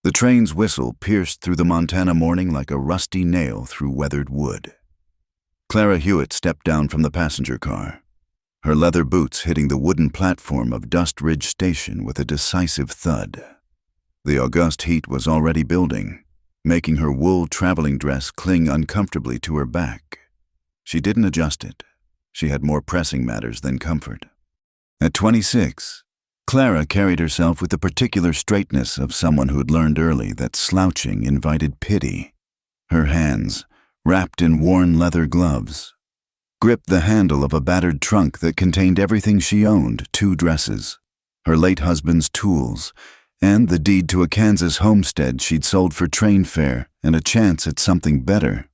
The train's whistle pierced through the Montana morning like a rusty nail through weathered wood. Clara Hewitt stepped down from the passenger car, her leather boots hitting the wooden platform of Dust Ridge Station with a decisive thud. The august heat was already building, making her wool traveling dress cling uncomfortably to her back. She didn't adjust it. She had more pressing matters than comfort. At 26, Clara carried herself with the particular straightness of someone who had learned early that slouching invited pity. Her hands, wrapped in worn leather gloves, gripped the handle of a battered trunk that contained everything she owned: 2 dresses, her late husband's tools, and the deed to a Kansas homestead she'd sold for train fare and a chance at something better.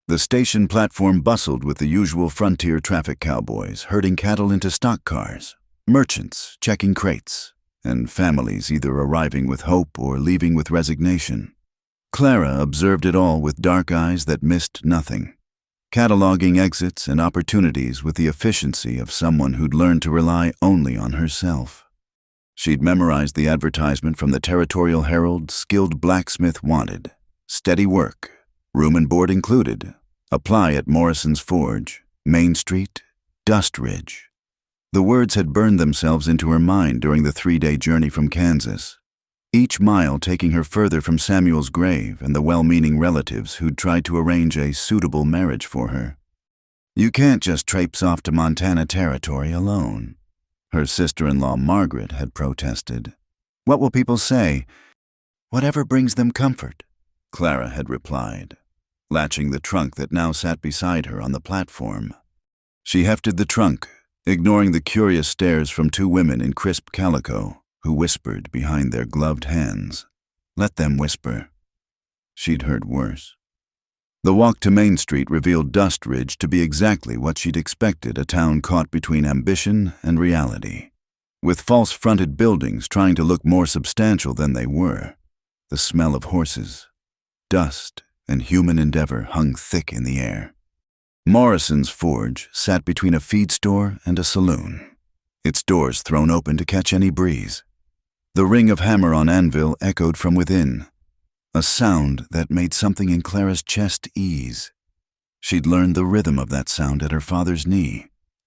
The station platform bustled with the usual frontier traffic cowboys herding cattle into stock cars, merchants checking crates, and families either arriving with hope or leaving with resignation. Clara observed it all with dark eyes that missed nothing, cataloging exits and opportunities with the efficiency of someone who'd learned to rely only on herself. She'd memorized the advertisement from the Territorial Herald: skilled blacksmith wanted, steady work, room and board included, apply at Morrison's Forge, Main Street, Dust Ridge. The words had burned themselves into her mind during the 3-day journey from Kansas, each mile taking her further from Samuel's grave and the well-meaning relatives who'd tried to arrange a suitable marriage for her. You can't just traipse off to Montana Territory alone, her sister-in-law Margaret had protested. What will people say? Whatever brings them comfort, Clara had replied, latching the trunk that now sat beside her on the platform. She hefted the trunk, ignoring the curious stares from 2 women in crisp calico who whispered behind their gloved hands. Let them whisper. She'd heard worse. The walk to Main Street revealed Dust Ridge to be exactly what she'd expected: a town caught between ambition and reality, with false-fronted buildings trying to look more substantial than they were. The smell of horses, dust, and human endeavor hung thick in the air. Morrison's Forge sat between a feed store and a saloon, its doors thrown open to catch any breeze. The ring of hammer on anvil echoed from within, a sound that made something in Clara's chest ease. She'd learned the rhythm of that sound at her father's knee,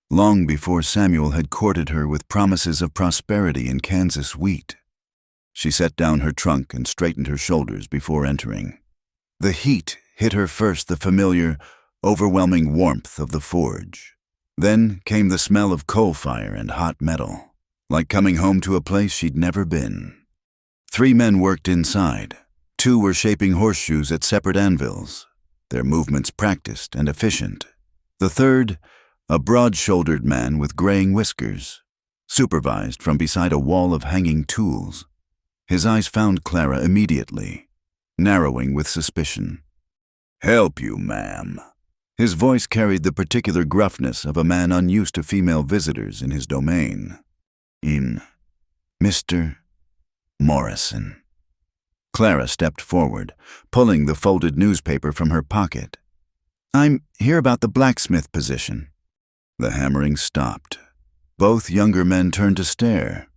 long before Samuel had courted her with promises of prosperity in Kansas wheat. She set down her trunk and straightened her shoulders before entering. The heat hit her first, the familiar, overwhelming warmth of the forge. Then came the smell of coal fire and hot metal, like coming home to a place she'd never been. 3 men worked inside. 2 were shaping horseshoes at separate anvils, their movements practiced and efficient. The third, a broad-shouldered man with graying whiskers, supervised from beside a wall of hanging tools. His eyes found Clara immediately, narrowing with suspicion. "Help you, ma'am." His voice carried the particular gruffness of a man unused to female visitors in his domain. "In Mr. Morrison." Clara stepped forward, pulling the folded newspaper from her pocket. "I'm here about the blacksmith position." The hammering stopped. Both younger men turned to stare.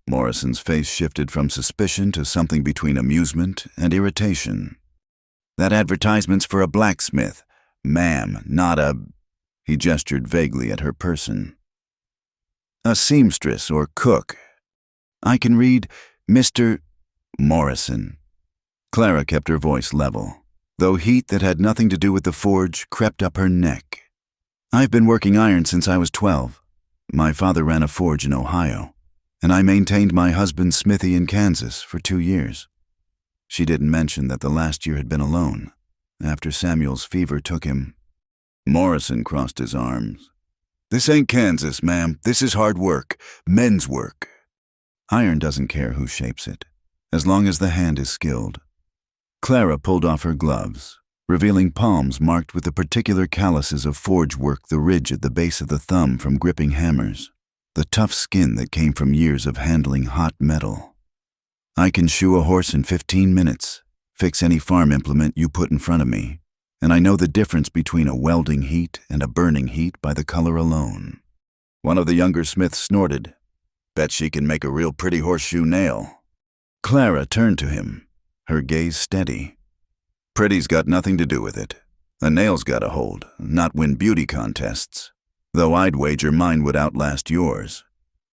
Morrison's face shifted from suspicion to something between amusement and irritation. "That advertisement's for a blacksmith, ma'am, not a—" He gestured vaguely at her person. "A seamstress or cook. I can read Mr. Morrison." Clara kept her voice level, though heat that had nothing to do with the forge crept up her neck. "I've been working iron since I was 12. My father ran a forge in Ohio, and I maintained my husband's smithy in Kansas for 2 years. She didn't mention that the last year had been alone, after Samuel's fever took him. Morrison crossed his arms. "This ain't Kansas, ma'am. This is hard work, men's work." Iron doesn't care who shapes it, as long as the hand is skilled. Clara pulled off her gloves, revealing palms marked with the particular calluses of forge work, the ridge at the base of the thumb from gripping hammers, the tough skin that came from years of handling hot metal. "I can shoe a horse in 15 minutes, fix any farm implement you put in front of me, and I know the difference between a welding heat and a burning heat by the color alone." One of the younger smiths snorted. "Bet she can make a real pretty horseshoe nail." Clara turned to him, her gaze steady. Pretty's got nothing to do with it. A nail's got a hold, not win beauty contests. Though I'd wager mine would outlast yours.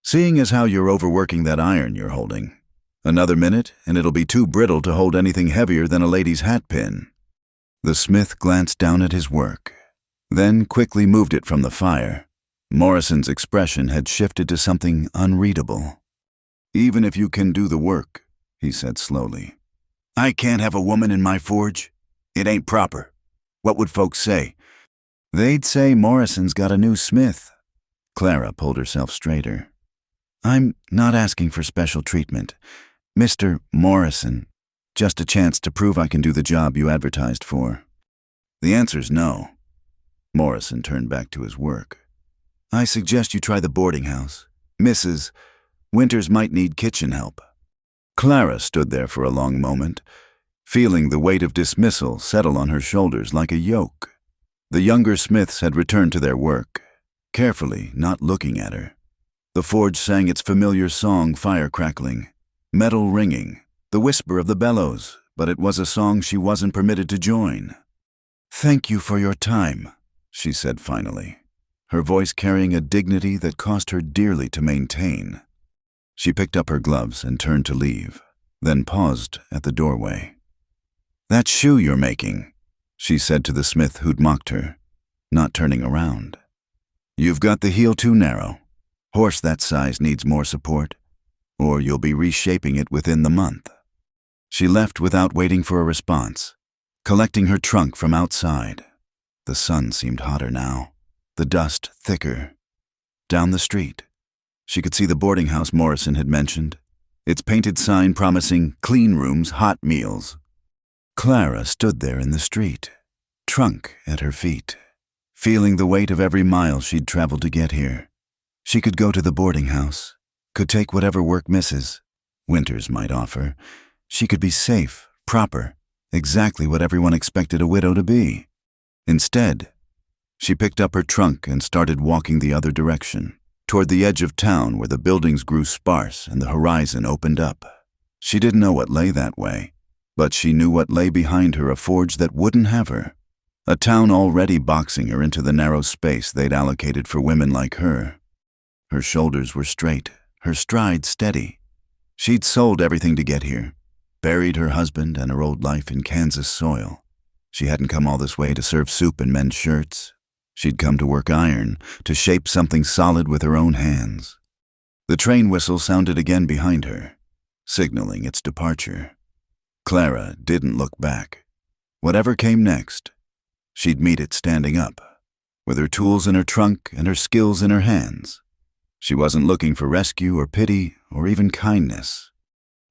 Seeing as how you're overworking that iron you're holding. Another minute, and it'll be too brittle to hold anything heavier than a lady's hat pin. The smith glanced down at his work, then quickly moved it from the fire. Morrison's expression had shifted to something unreadable. Even if you can do the work, he said slowly. I can't have a woman in my forge. It ain't proper. What would folks say? They'd say Morrison's got a new smith. Clara pulled herself straighter. I'm not asking for special treatment. Mr. Morrison, just a chance to prove I can do the job you advertised for. The answer's no. Morrison turned back to his work. I suggest you try the boarding house. Mrs. Winters might need kitchen help. Clara stood there for a long moment, feeling the weight of dismissal settle on her shoulders like a yoke. The younger Smiths had returned to their work, carefully, not looking at her. The forge sang its familiar song, fire crackling, metal ringing, the whisper of the bellows, but it was a song she wasn't permitted to join. Thank you for your time, she said finally, her voice carrying a dignity that cost her dearly to maintain. She picked up her gloves and turned to leave, then paused at the doorway. That shoe you're making, she said to the smith who'd mocked her, not turning around. You've got the heel too narrow. Horse that size needs more support, or you'll be reshaping it within the month. She left without waiting for a response, collecting her trunk from outside. The sun seemed hotter now, the dust thicker. Down the street, she could see the boarding house Morrison had mentioned, its painted sign promising clean rooms, hot meals. Clara stood there in the street, trunk at her feet, feeling the weight of every mile she'd traveled to get here. She could go to the boarding house, could take whatever work Mrs. Winters might offer. She could be safe, proper, exactly what everyone expected a widow to be. Instead, she picked up her trunk and started walking the other direction, toward the edge of town where the buildings grew sparse and the horizon opened up. She didn't know what lay that way, but she knew what lay behind her, a forge that wouldn't have her. A town already boxing her into the narrow space they'd allocated for women like her. Her shoulders were straight, her stride steady. She'd sold everything to get here, buried her husband and her old life in Kansas soil. She hadn't come all this way to serve soup and mend shirts. She'd come to work iron, to shape something solid with her own hands. The train whistle sounded again behind her, signaling its departure. Clara didn't look back. Whatever came next, she'd meet it standing up, with her tools in her trunk and her skills in her hands. She wasn't looking for rescue or pity or even kindness.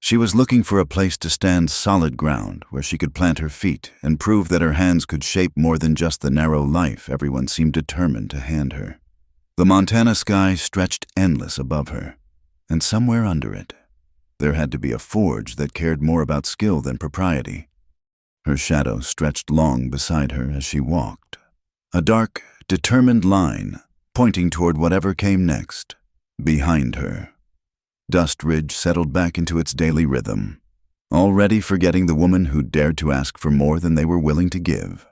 She was looking for a place to stand solid ground where she could plant her feet and prove that her hands could shape more than just the narrow life everyone seemed determined to hand her. The Montana sky stretched endless above her, and somewhere under it, there had to be a forge that cared more about skill than propriety. Her shadow stretched long beside her as she walked, a dark, determined line pointing toward whatever came next, behind her. Dust Ridge settled back into its daily rhythm, already forgetting the woman who dared to ask for more than they were willing to give.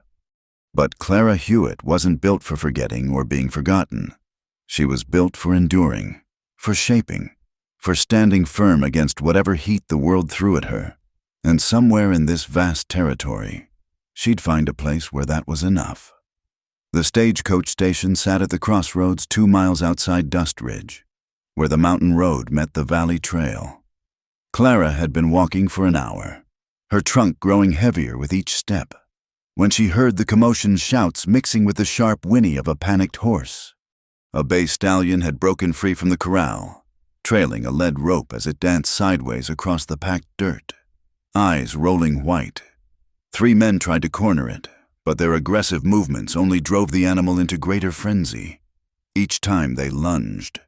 But Clara Hewitt wasn't built for forgetting or being forgotten. She was built for enduring, for shaping, for standing firm against whatever heat the world threw at her. And somewhere in this vast territory, she'd find a place where that was enough. The stagecoach station sat at the crossroads 2 miles outside Dust Ridge, where the mountain road met the valley trail. Clara had been walking for an hour, her trunk growing heavier with each step, when she heard the commotion's shouts mixing with the sharp whinny of a panicked horse. A bay stallion had broken free from the corral, trailing a lead rope as it danced sideways across the packed dirt, eyes rolling white. 3 men tried to corner it, but their aggressive movements only drove the animal into greater frenzy. Each time they lunged,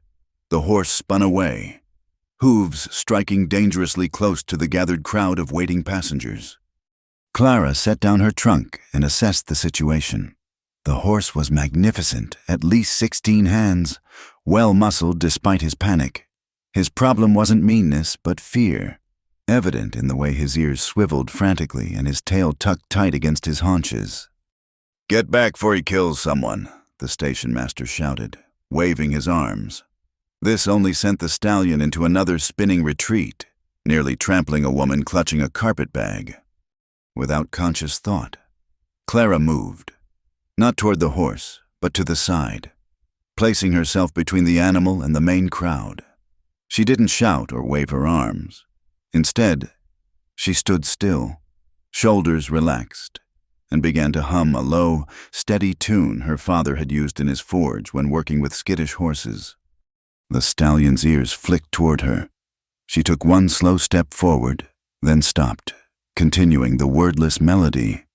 the horse spun away, hooves striking dangerously close to the gathered crowd of waiting passengers. Clara set down her trunk and assessed the situation. The horse was magnificent, at least 16 hands, well-muscled despite his panic. His problem wasn't meanness, but fear. evident in the way his ears swiveled frantically and his tail tucked tight against his haunches. "Get back before he kills someone," the station master shouted, waving his arms. This only sent the stallion into another spinning retreat, nearly trampling a woman clutching a carpet bag. Without conscious thought, Clara moved, not toward the horse, but to the side, placing herself between the animal and the main crowd. She didn't shout or wave her arms. Instead, she stood still, shoulders relaxed, and began to hum a low, steady tune her father had used in his forge when working with skittish horses. The stallion's ears flicked toward her. She took one slow step forward, then stopped, continuing the wordless melody.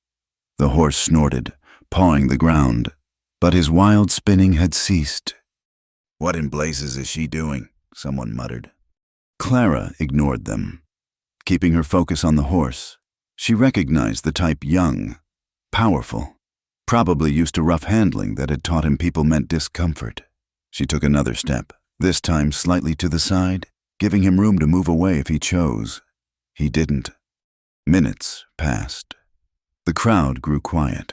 The horse snorted, pawing the ground, but his wild spinning had ceased. "What in blazes is she doing?" someone muttered. Clara ignored them. Keeping her focus on the horse, she recognized the type young, powerful, probably used to rough handling that had taught him people meant discomfort. She took another step, this time slightly to the side, giving him room to move away if he chose. He didn't. Minutes passed. The crowd grew quiet,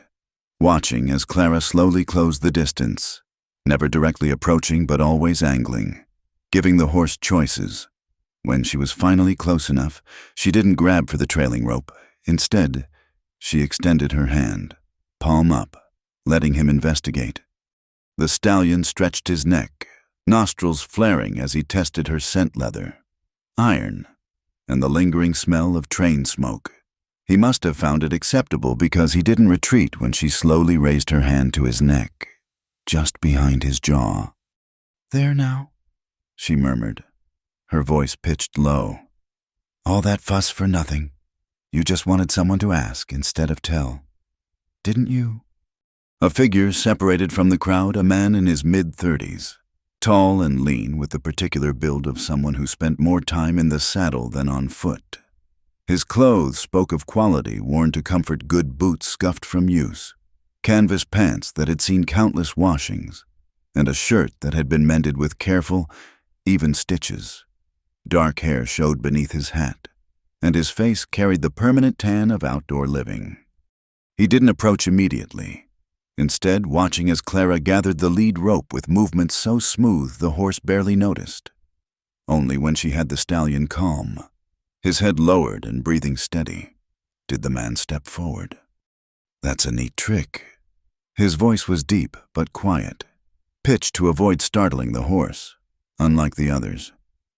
watching as Clara slowly closed the distance, never directly approaching but always angling, giving the horse choices. When she was finally close enough, she didn't grab for the trailing rope. Instead, she extended her hand, palm up, letting him investigate. The stallion stretched his neck, nostrils flaring as he tested her scent leather. Iron, and the lingering smell of train smoke. He must have found it acceptable because he didn't retreat when she slowly raised her hand to his neck, just behind his jaw. "There now," she murmured, her voice pitched low. "All that fuss for nothing. You just wanted someone to ask instead of tell. Didn't you?" A figure separated from the crowd, a man in his mid-30s, tall and lean with the particular build of someone who spent more time in the saddle than on foot. His clothes spoke of quality worn to comfort good boots scuffed from use, canvas pants that had seen countless washings, and a shirt that had been mended with careful, even stitches. Dark hair showed beneath his hat, and his face carried the permanent tan of outdoor living. He didn't approach immediately, instead watching as Clara gathered the lead rope with movements so smooth the horse barely noticed. Only when she had the stallion calm, his head lowered and breathing steady, did the man step forward. "That's a neat trick." His voice was deep but quiet, pitched to avoid startling the horse. Unlike the others,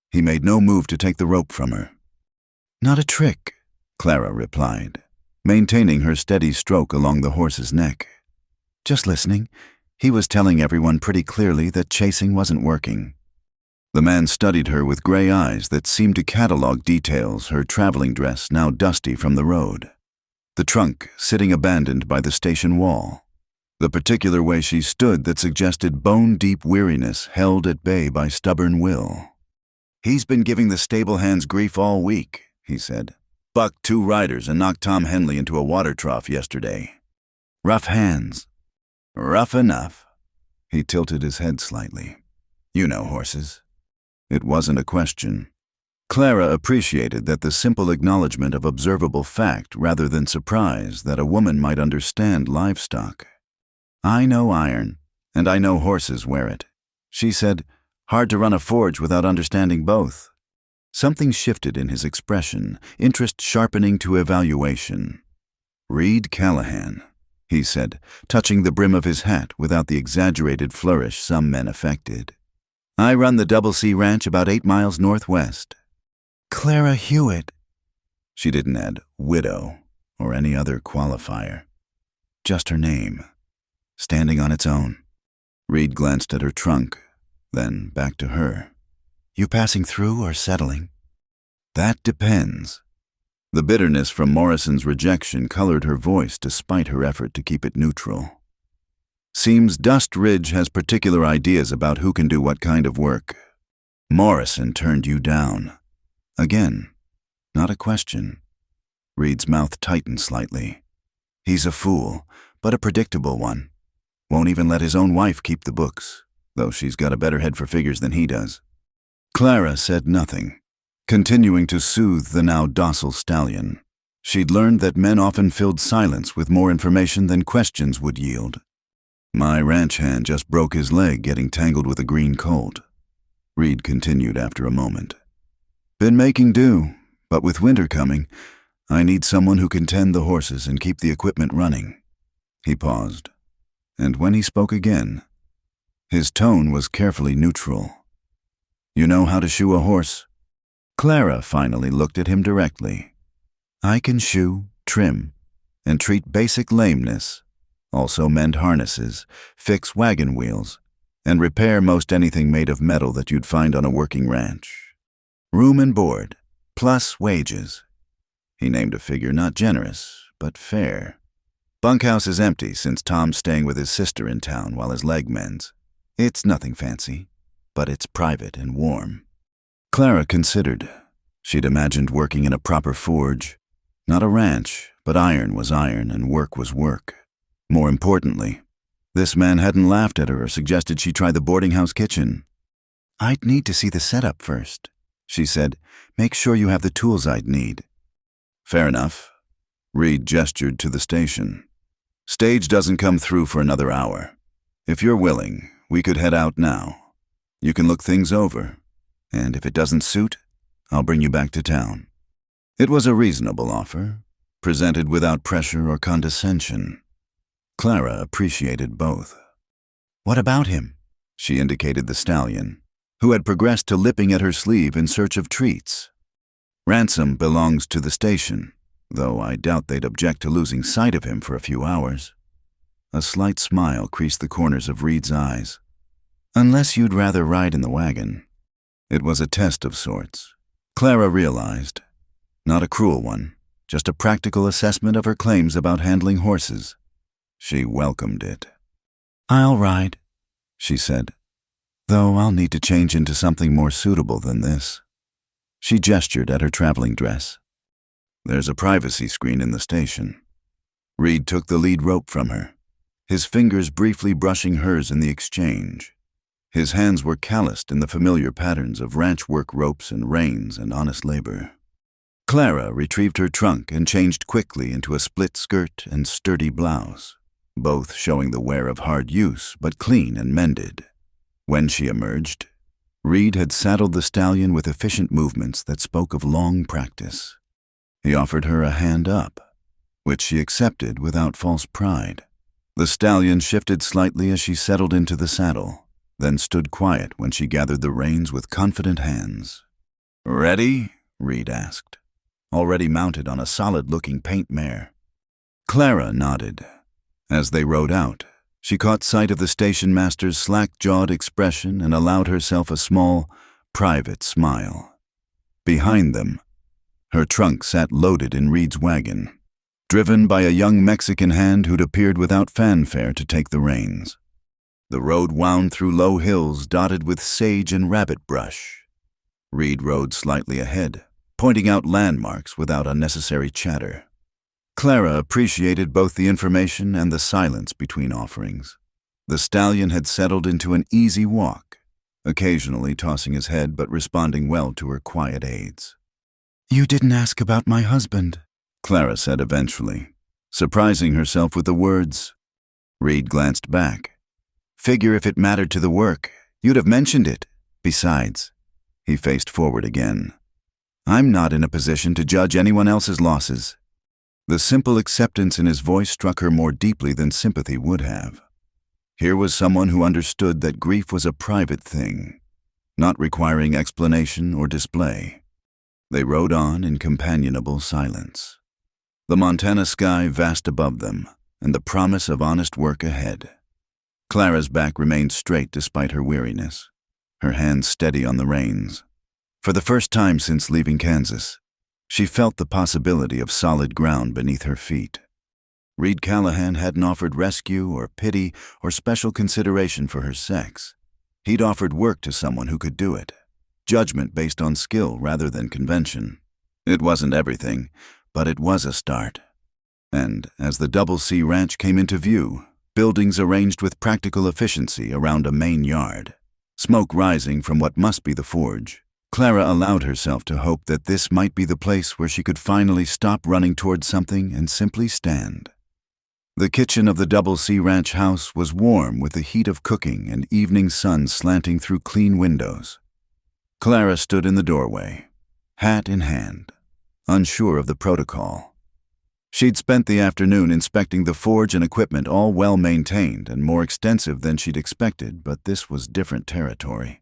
he made no move to take the rope from her. "Not a trick," Clara replied, maintaining her steady stroke along the horse's neck. "Just listening. He was telling everyone pretty clearly that chasing wasn't working." The man studied her with gray eyes that seemed to catalog details, her traveling dress now dusty from the road, the trunk sitting abandoned by the station wall, the particular way she stood that suggested bone-deep weariness held at bay by stubborn will. "He's been giving the stable hands grief all week," he said. "Bucked 2 riders and knocked Tom Henley into a water trough yesterday. Rough hands." "Rough enough." He tilted his head slightly. "You know horses." It wasn't a question. Clara appreciated that the simple acknowledgement of observable fact rather than surprise that a woman might understand livestock. "I know iron, and I know horses wear it," she said. "Hard to run a forge without understanding both." Something shifted in his expression, interest sharpening to evaluation. "Reed Callahan," he said, touching the brim of his hat without the exaggerated flourish some men affected. "I run the Double C Ranch about 8 miles northwest." "Clara Hewitt." She didn't add widow or any other qualifier. Just her name, standing on its own. Reed glanced at her trunk, then back to her. "You passing through or settling?" "That depends." The bitterness from Morrison's rejection colored her voice despite her effort to keep it neutral. "Seems Dust Ridge has particular ideas about who can do what kind of work. Morrison turned you down." Again, not a question. Reed's mouth tightened slightly. "He's a fool, but a predictable one. Won't even let his own wife keep the books, though she's got a better head for figures than he does." Clara said nothing. continuing to soothe the now docile stallion. She'd learned that men often filled silence with more information than questions would yield. My ranch hand just broke his leg getting tangled with a green colt. Reed continued after a moment. Been making do, but with winter coming, I need someone who can tend the horses and keep the equipment running. He paused, and when he spoke again, his tone was carefully neutral. You know how to shoe a horse? Clara finally looked at him directly. I can shoe, trim, and treat basic lameness, also mend harnesses, fix wagon wheels, and repair most anything made of metal that you'd find on a working ranch. Room and board, plus wages. He named a figure not generous, but fair. Bunkhouse is empty since Tom's staying with his sister in town while his leg mends. It's nothing fancy, but it's private and warm. Clara considered. She'd imagined working in a proper forge. Not a ranch, but iron was iron and work was work. More importantly, this man hadn't laughed at her or suggested she try the boarding house kitchen. I'd need to see the setup first, she said. Make sure you have the tools I'd need. Fair enough. Reed gestured to the station. Stage doesn't come through for another hour. If you're willing, we could head out now. You can look things over, and if it doesn't suit, I'll bring you back to town. It was a reasonable offer, presented without pressure or condescension. Clara appreciated both. What about him? She indicated the stallion, who had progressed to lipping at her sleeve in search of treats. Ransom belongs to the station, though I doubt they'd object to losing sight of him for a few hours. A slight smile creased the corners of Reed's eyes. Unless you'd rather ride in the wagon. It was a test of sorts, Clara realized. Not a cruel one, just a practical assessment of her claims about handling horses. She welcomed it. I'll ride, she said, though I'll need to change into something more suitable than this. She gestured at her traveling dress. There's a privacy screen in the station. Reed took the lead rope from her, his fingers briefly brushing hers in the exchange. His hands were calloused in the familiar patterns of ranch work ropes and reins and honest labor. Clara retrieved her trunk and changed quickly into a split skirt and sturdy blouse, both showing the wear of hard use but clean and mended. When she emerged, Reed had saddled the stallion with efficient movements that spoke of long practice. He offered her a hand up, which she accepted without false pride. The stallion shifted slightly as she settled into the saddle, then stood quiet when she gathered the reins with confident hands. Ready? Reed asked, already mounted on a solid-looking paint mare. Clara nodded. As they rode out, she caught sight of the station master's slack-jawed expression and allowed herself a small, private smile. Behind them, her trunk sat loaded in Reed's wagon, driven by a young Mexican hand who'd appeared without fanfare to take the reins. The road wound through low hills dotted with sage and rabbit brush. Reed rode slightly ahead, pointing out landmarks without unnecessary chatter. Clara appreciated both the information and the silence between offerings. The stallion had settled into an easy walk, occasionally tossing his head but responding well to her quiet aids. You didn't ask about my husband, Clara said eventually, surprising herself with the words. Reed glanced back. Figure if it mattered to the work, you'd have mentioned it. Besides, he faced forward again. I'm not in a position to judge anyone else's losses. The simple acceptance in his voice struck her more deeply than sympathy would have. Here was someone who understood that grief was a private thing, not requiring explanation or display. They rode on in companionable silence. The Montana sky vast above them, and the promise of honest work ahead. Clara's back remained straight despite her weariness, her hands steady on the reins. For the first time since leaving Kansas, she felt the possibility of solid ground beneath her feet. Reed Callahan hadn't offered rescue or pity or special consideration for her sex. He'd offered work to someone who could do it, judgment based on skill rather than convention. It wasn't everything, but it was a start. And as the Double C Ranch came into view, buildings arranged with practical efficiency around a main yard, smoke rising from what must be the forge, Clara allowed herself to hope that this might be the place where she could finally stop running towards something and simply stand. The kitchen of the Double C Ranch house was warm with the heat of cooking and evening sun slanting through clean windows. Clara stood in the doorway, hat in hand, unsure of the protocol. She'd spent the afternoon inspecting the forge and equipment, all well maintained and more extensive than she'd expected, but this was different territory.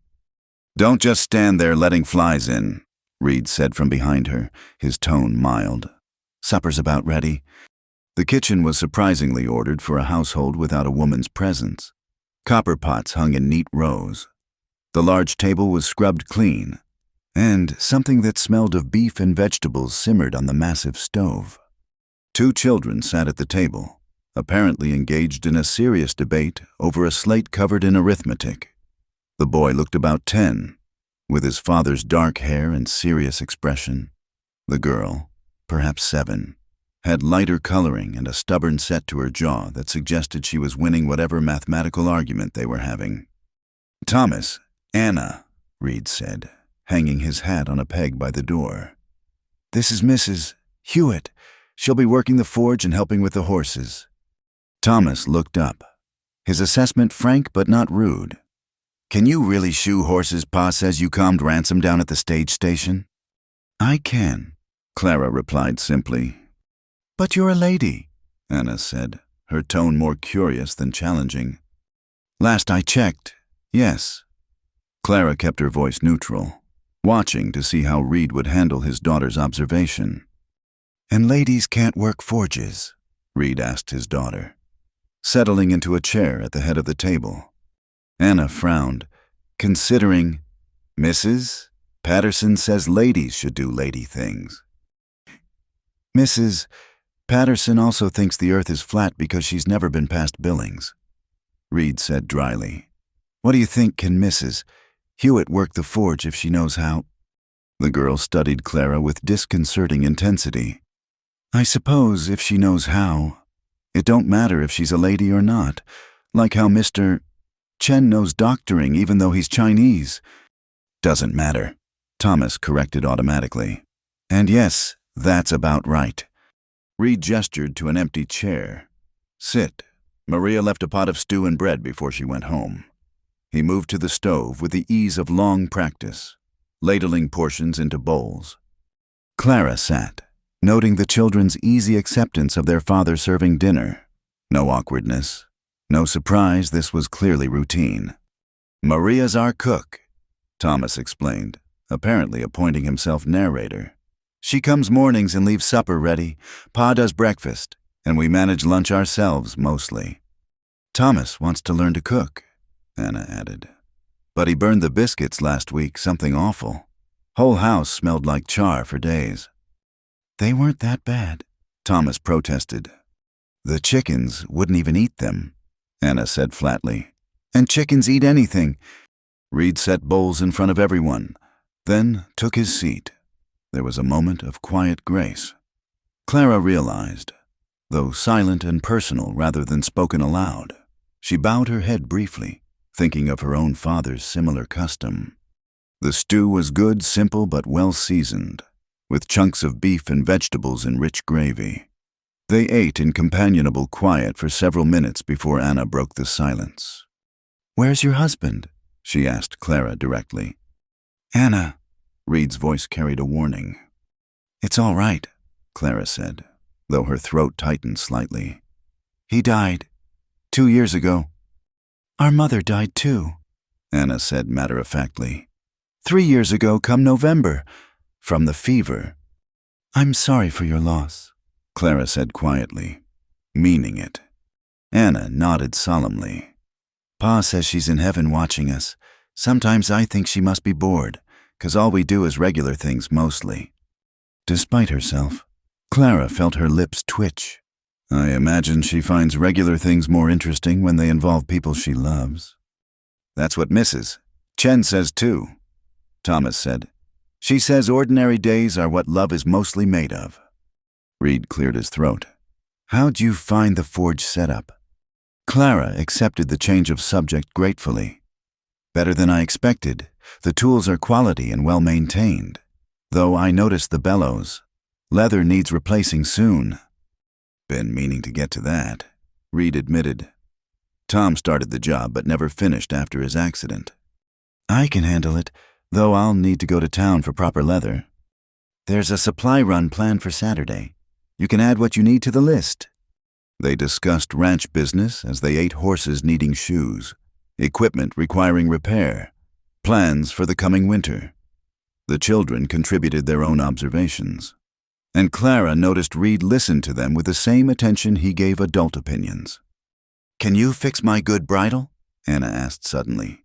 "Don't just stand there letting flies in," Reed said from behind her, his tone mild. "Supper's about ready." The kitchen was surprisingly ordered for a household without a woman's presence. Copper pots hung in neat rows. The large table was scrubbed clean, and something that smelled of beef and vegetables simmered on the massive stove. 2 children sat at the table, apparently engaged in a serious debate over a slate covered in arithmetic. The boy looked about 10, with his father's dark hair and serious expression. The girl, perhaps 7, had lighter coloring and a stubborn set to her jaw that suggested she was winning whatever mathematical argument they were having. "Thomas, Anna," Reed said, hanging his hat on a peg by the door. "This is Mrs. Hewitt. She'll be working the forge and helping with the horses." Thomas looked up, his assessment frank but not rude. "Can you really shoe horses? Pa says you calmed Ransom down at the stage station." "I can," Clara replied simply. "But you're a lady," Anna said, her tone more curious than challenging. "Last I checked, yes." Clara kept her voice neutral, watching to see how Reed would handle his daughter's observation. "And ladies can't work forges?" Reed asked his daughter, settling into a chair at the head of the table. Anna frowned, considering. "Mrs. Patterson says ladies should do lady things." "Mrs. Patterson also thinks the earth is flat because she's never been past Billings," Reed said dryly. "What do you think? Can Mrs. Hewitt work the forge if she knows how?" The girl studied Clara with disconcerting intensity. "I suppose if she knows how. It don't matter if she's a lady or not, like how Mr. Chen knows doctoring even though he's Chinese." "Doesn't matter," Thomas corrected automatically. "And yes, that's about right." Reed gestured to an empty chair. "Sit. Maria left a pot of stew and bread before she went home." He moved to the stove with the ease of long practice, ladling portions into bowls. Clara sat, noting the children's easy acceptance of their father serving dinner. No awkwardness. No surprise, this was clearly routine. "Maria's our cook," Thomas explained, apparently appointing himself narrator. "She comes mornings and leaves supper ready. Pa does breakfast, and we manage lunch ourselves mostly." "Thomas wants to learn to cook," Anna added. "But he burned the biscuits last week, something awful. Whole house smelled like char for days." "They weren't that bad," Thomas protested. "The chickens wouldn't even eat them," Anna said flatly. "And chickens eat anything." Reed set bowls in front of everyone, then took his seat. There was a moment of quiet grace. Clara realized, though silent and personal rather than spoken aloud, she bowed her head briefly, thinking of her own father's similar custom. The stew was good, simple, but well seasoned, with chunks of beef and vegetables in rich gravy. They ate in companionable quiet for several minutes before Anna broke the silence. "Where's your husband?" she asked Clara directly. "Anna," Reed's voice carried a warning. "It's all right," Clara said, though her throat tightened slightly. "He died 2 years ago." "Our mother died too," Anna said matter-of-factly. 3 years ago come November, from the fever." "I'm sorry for your loss," Clara said quietly, meaning it. Anna nodded solemnly. "Pa says she's in heaven watching us. Sometimes I think she must be bored, 'cause all we do is regular things mostly." Despite herself, Clara felt her lips twitch. "I imagine she finds regular things more interesting when they involve people she loves." "That's what Mrs. Chen says too," Thomas said. "She says ordinary days are what love is mostly made of." Reed cleared his throat. "How'd you find the forge setup?" Clara accepted the change of subject gratefully. Better than I expected. The tools are quality and well maintained. Though I noticed the bellows. Leather needs replacing soon. Been meaning to get to that, Reed admitted. Tom started the job but never finished after his accident. I can handle it, though I'll need to go to town for proper leather. There's a supply run planned for Saturday. You can add what you need to the list. They discussed ranch business as they ate horses needing shoes, equipment requiring repair, plans for the coming winter. The children contributed their own observations, and Clara noticed Reed listened to them with the same attention he gave adult opinions. Can you fix my good bridle? Anna asked suddenly.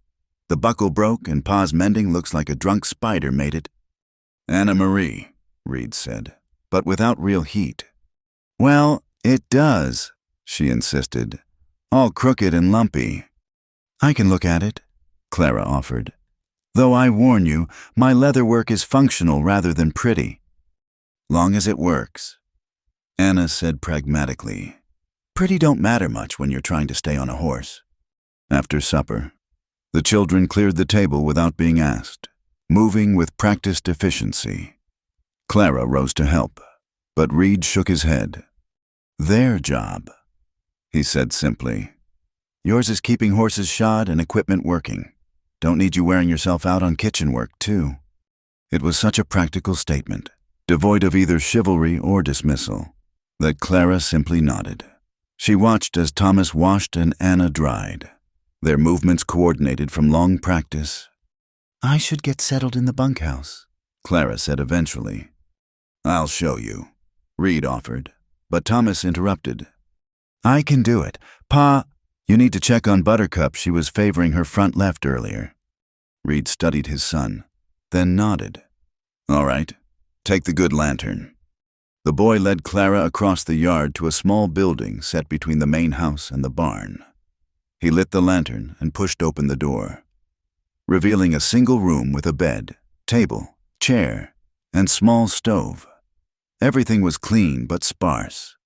The buckle broke and Pa's mending looks like a drunk spider made it. Anna Marie, Reed said, but without real heat. Well, it does, she insisted, all crooked and lumpy. I can look at it, Clara offered. Though I warn you, my leather work is functional rather than pretty. Long as it works, Anna said pragmatically. Pretty don't matter much when you're trying to stay on a horse. After supper, the children cleared the table without being asked, moving with practiced efficiency. Clara rose to help, but Reed shook his head. Their job, he said simply. Yours is keeping horses shod and equipment working. Don't need you wearing yourself out on kitchen work, too. It was such a practical statement, devoid of either chivalry or dismissal, that Clara simply nodded. She watched as Thomas washed and Anna dried, their movements coordinated from long practice. I should get settled in the bunkhouse, Clara said eventually. I'll show you, Reed offered, but Thomas interrupted. I can do it. Pa, you need to check on Buttercup. She was favoring her front left earlier. Reed studied his son, then nodded. All right, take the good lantern. The boy led Clara across the yard to a small building set between the main house and the barn. He lit the lantern and pushed open the door, revealing a single room with a bed, table, chair, and small stove. Everything was clean but sparse.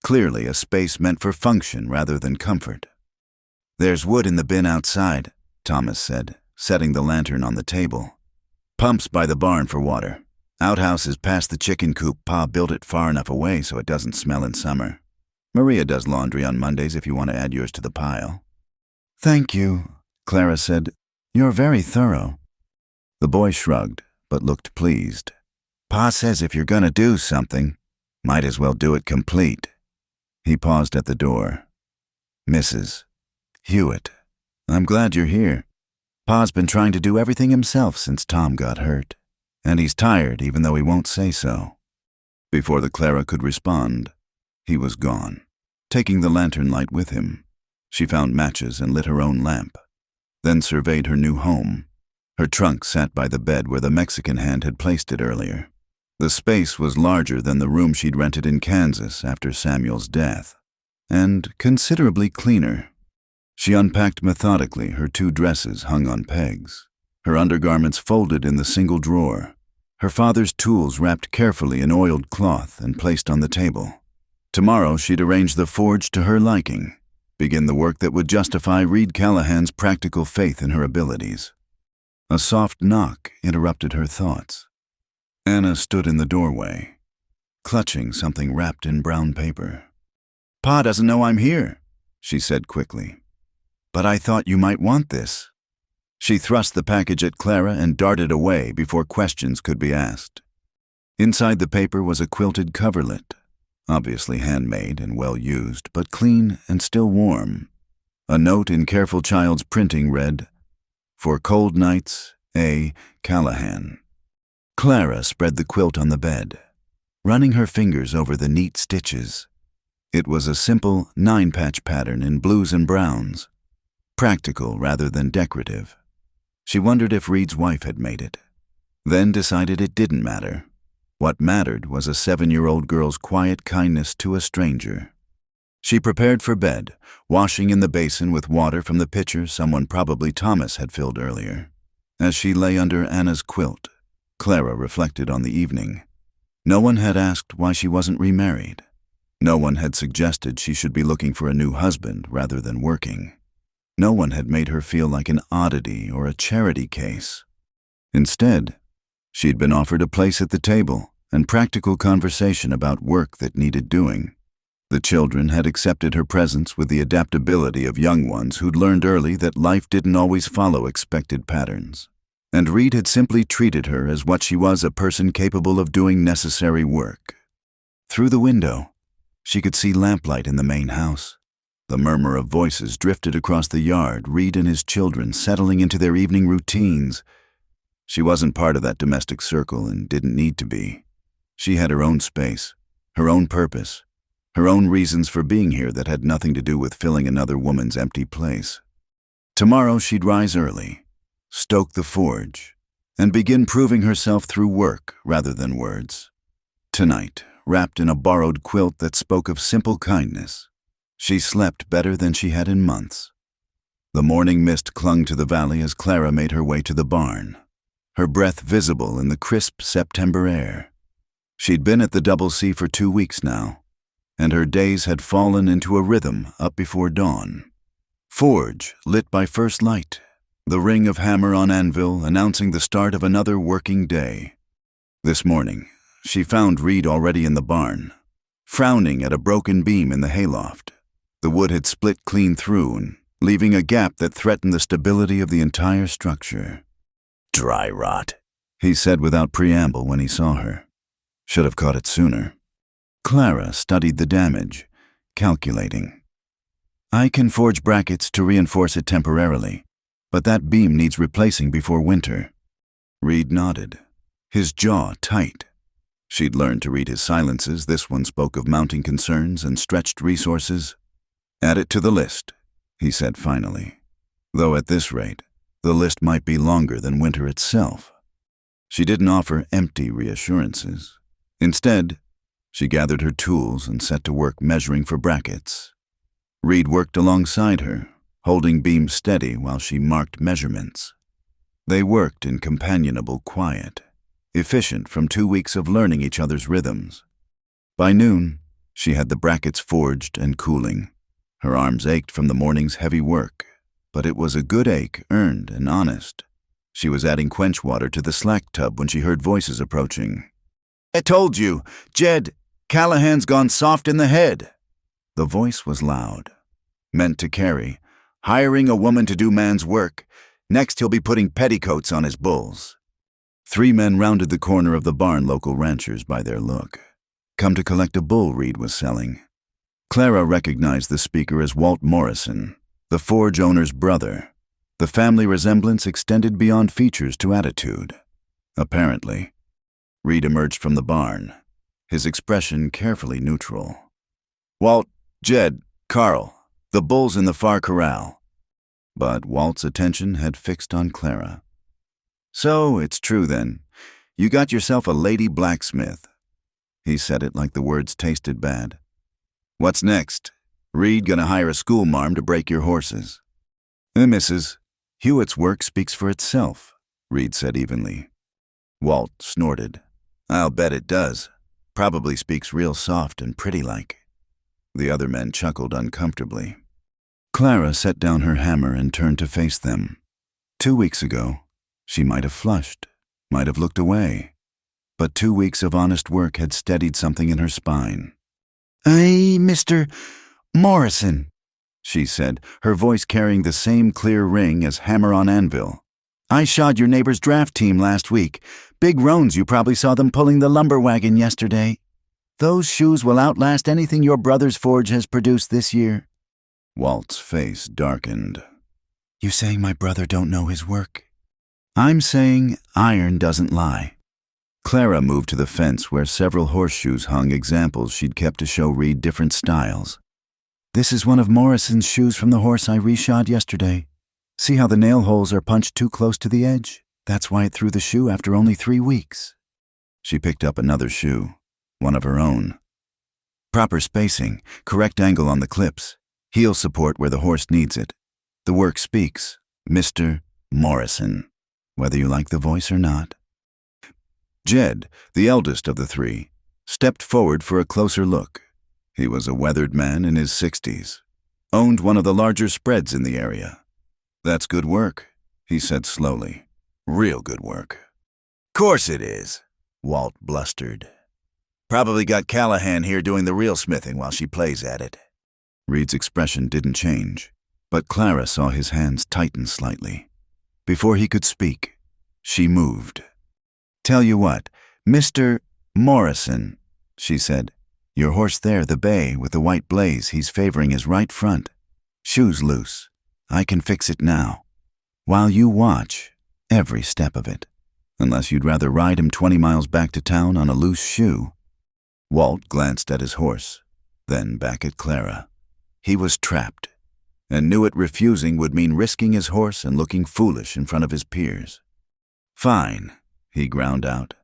Clearly a space meant for function rather than comfort. There's wood in the bin outside, Thomas said, setting the lantern on the table. Pumps by the barn for water. Outhouse is past the chicken coop. Pa built it far enough away so it doesn't smell in summer. Maria does laundry on Mondays if you want to add yours to the pile. Thank you, Clara said. You're very thorough. The boy shrugged, but looked pleased. Pa says if you're gonna do something, might as well do it complete. He paused at the door. Mrs. Hewitt, I'm glad you're here. Pa's been trying to do everything himself since Tom got hurt, and he's tired even though he won't say so. Before the Clara could respond, he was gone, taking the lantern light with him. She found matches and lit her own lamp, then surveyed her new home. Her trunk sat by the bed where the Mexican hand had placed it earlier. The space was larger than the room she'd rented in Kansas after Samuel's death, and considerably cleaner. She unpacked methodically, her 2 dresses hung on pegs, her undergarments folded in the single drawer, her father's tools wrapped carefully in oiled cloth and placed on the table. Tomorrow she'd arrange the forge to her liking, begin the work that would justify Reed Callahan's practical faith in her abilities. A soft knock interrupted her thoughts. Anna stood in the doorway, clutching something wrapped in brown paper. Pa doesn't know I'm here, she said quickly. But I thought you might want this. She thrust the package at Clara and darted away before questions could be asked. Inside the paper was a quilted coverlet, obviously handmade and well used, but clean and still warm. A note in careful child's printing read, For cold nights, A. Callahan. Clara spread the quilt on the bed, running her fingers over the neat stitches. It was a simple 9-patch pattern in blues and browns, practical rather than decorative. She wondered if Reed's wife had made it, then decided it didn't matter. What mattered was a 7-year-old girl's quiet kindness to a stranger. She prepared for bed, washing in the basin with water from the pitcher someone, probably Thomas, had filled earlier. As she lay under Anna's quilt, Clara reflected on the evening. No one had asked why she wasn't remarried. No one had suggested she should be looking for a new husband rather than working. No one had made her feel like an oddity or a charity case. Instead, she'd been offered a place at the table and practical conversation about work that needed doing. The children had accepted her presence with the adaptability of young ones who'd learned early that life didn't always follow expected patterns. And Reed had simply treated her as what she was, a person capable of doing necessary work. Through the window, she could see lamplight in the main house. The murmur of voices drifted across the yard, Reed and his children settling into their evening routines. She wasn't part of that domestic circle and didn't need to be. She had her own space, her own purpose, her own reasons for being here that had nothing to do with filling another woman's empty place. Tomorrow she'd rise early, stoke the forge, and begin proving herself through work rather than words. Tonight, wrapped in a borrowed quilt that spoke of simple kindness, she slept better than she had in months. The morning mist clung to the valley as Clara made her way to the barn, her breath visible in the crisp September air. She'd been at the Double C for 2 weeks now, and her days had fallen into a rhythm up before dawn. Forge lit by first light, the ring of hammer on anvil announcing the start of another working day. This morning, she found Reed already in the barn, frowning at a broken beam in the hayloft. The wood had split clean through, leaving a gap that threatened the stability of the entire structure. "Dry rot," he said without preamble when he saw her. Should have caught it sooner. Clara studied the damage, calculating. "I can forge brackets to reinforce it temporarily, but that beam needs replacing before winter." Reed nodded, his jaw tight. She'd learned to read his silences. This one spoke of mounting concerns and stretched resources. "Add it to the list," he said finally. Though at this rate, the list might be longer than winter itself. She didn't offer empty reassurances. Instead, she gathered her tools and set to work measuring for brackets. Reed worked alongside her, holding beams steady while she marked measurements. They worked in companionable quiet, efficient from 2 weeks of learning each other's rhythms. By noon, she had the brackets forged and cooling. Her arms ached from the morning's heavy work, but it was a good ache, earned and honest. She was adding quench water to the slack tub when she heard voices approaching. "I told you, Jed, Callahan's gone soft in the head." The voice was loud, meant to carry, hiring a woman to do man's work. Next he'll be putting petticoats on his bulls. 3 men rounded the corner of the barn, local ranchers by their look. Come to collect a bull Reed was selling. Clara recognized the speaker as Walt Morrison, the forge owner's brother. The family resemblance extended beyond features to attitude. Apparently, Reed emerged from the barn, his expression carefully neutral. "Walt, Jed, Carl, the bulls in the far corral." But Walt's attention had fixed on Clara. "So, it's true then. You got yourself a lady blacksmith." He said it like the words tasted bad. "What's next? Reed gonna hire a schoolmarm to break your horses?" "Missus, Hewitt's work speaks for itself," Reed said evenly. Walt snorted. "I'll bet it does. Probably speaks real soft and pretty-like." The other men chuckled uncomfortably. Clara set down her hammer and turned to face them. 2 weeks ago, she might have flushed, might have looked away. But 2 weeks of honest work had steadied something in her spine. "Hey, Mr. Morrison," she said, her voice carrying the same clear ring as hammer on anvil. "I shod your neighbor's draft team last week. Big roans, you probably saw them pulling the lumber wagon yesterday. Those shoes will outlast anything your brother's forge has produced this year." Walt's face darkened. "You saying my brother don't know his work?" "I'm saying iron doesn't lie." Clara moved to the fence where several horseshoes hung, examples she'd kept to show Reed different styles. "This is one of Morrison's shoes from the horse I reshod yesterday. See how the nail holes are punched too close to the edge? That's why it threw the shoe after only 3 weeks. She picked up another shoe, one of her own. Proper spacing, correct angle on the clips, heel support where the horse needs it. The work speaks, Mr. Morrison, whether you like the voice or not. Jed, the eldest of the 3, stepped forward for a closer look. He was a weathered man in his 60s, owned one of the larger spreads in the area, "That's good work," he said slowly. "Real good work." "Course it is," Walt blustered. "Probably got Callahan here doing the real smithing while she plays at it." Reed's expression didn't change, but Clara saw his hands tighten slightly. Before he could speak, she moved. "Tell you what, Mr. Morrison," she said. "Your horse there, the bay, with the white blaze, he's favoring his right front. Shoe's loose. I can fix it now. While you watch every step of it. Unless you'd rather ride him 20 miles back to town on a loose shoe." Walt glanced at his horse, then back at Clara. He was trapped, and knew it refusing would mean risking his horse and looking foolish in front of his peers. "Fine," he ground out,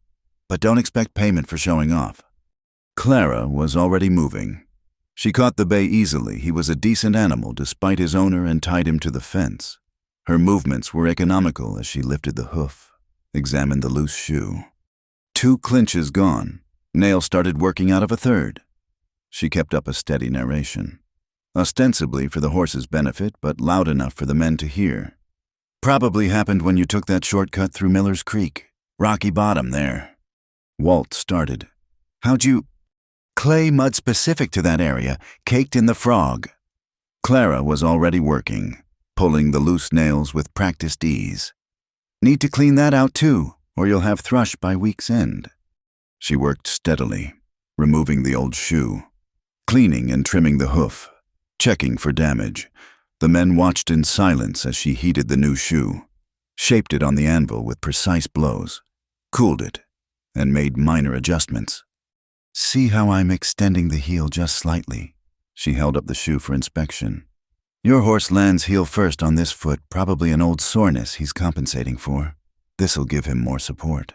"but don't expect payment for showing off." Clara was already moving. She caught the bay easily. He was a decent animal despite his owner and tied him to the fence. Her movements were economical as she lifted the hoof, examined the loose shoe. 2 clinches gone. Nail started working out of a third. She kept up a steady narration, ostensibly for the horse's benefit, but loud enough for the men to hear. "Probably happened when you took that shortcut through Miller's Creek. Rocky bottom there." Walt started. "How'd you—" "Clay mud specific to that area, caked in the frog." Clara was already working, pulling the loose nails with practiced ease. "Need to clean that out too, or you'll have thrush by week's end." She worked steadily, removing the old shoe, cleaning and trimming the hoof, checking for damage. The men watched in silence as she heated the new shoe, shaped it on the anvil with precise blows, cooled it, and made minor adjustments. "See how I'm extending the heel just slightly?" She held up the shoe for inspection. "Your horse lands heel first on this foot, probably an old soreness he's compensating for. This'll give him more support."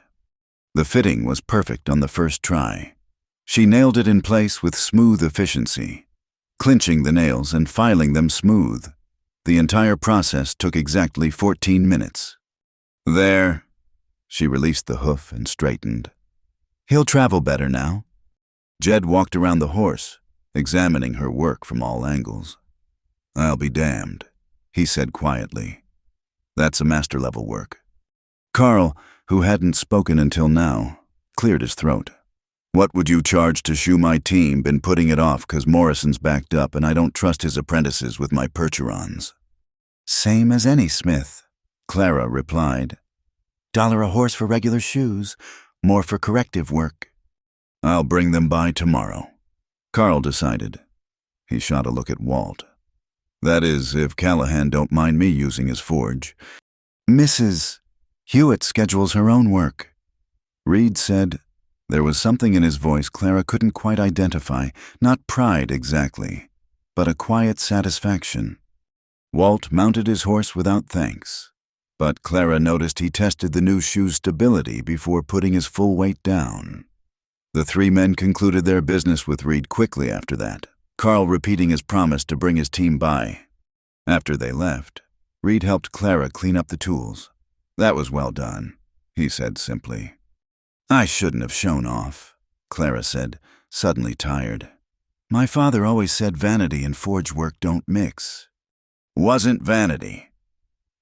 The fitting was perfect on the first try. She nailed it in place with smooth efficiency, clinching the nails and filing them smooth. The entire process took exactly 14 minutes. "There." She released the hoof and straightened. "He'll travel better now." Jed walked around the horse, examining her work from all angles. "I'll be damned," he said quietly. "That's a master-level work." Carl, who hadn't spoken until now, cleared his throat. "What would you charge to shoe my team? Been putting it off 'cause Morrison's backed up and I don't trust his apprentices with my percherons." "Same as any smith," Clara replied. $1 a horse for regular shoes, more for corrective work." "I'll bring them by tomorrow," Carl decided. He shot a look at Walt. "That is, if Callahan don't mind me using his forge." "Mrs. Hewitt schedules her own work," Reed said. There was something in his voice Clara couldn't quite identify, not pride exactly, but a quiet satisfaction. Walt mounted his horse without thanks, but Clara noticed he tested the new shoe's stability before putting his full weight down. The 3 men concluded their business with Reed quickly after that, Carl repeating his promise to bring his team by. After they left, Reed helped Clara clean up the tools. "That was well done," he said simply. "I shouldn't have shown off," Clara said, suddenly tired. "My father always said vanity and forge work don't mix." "Wasn't vanity."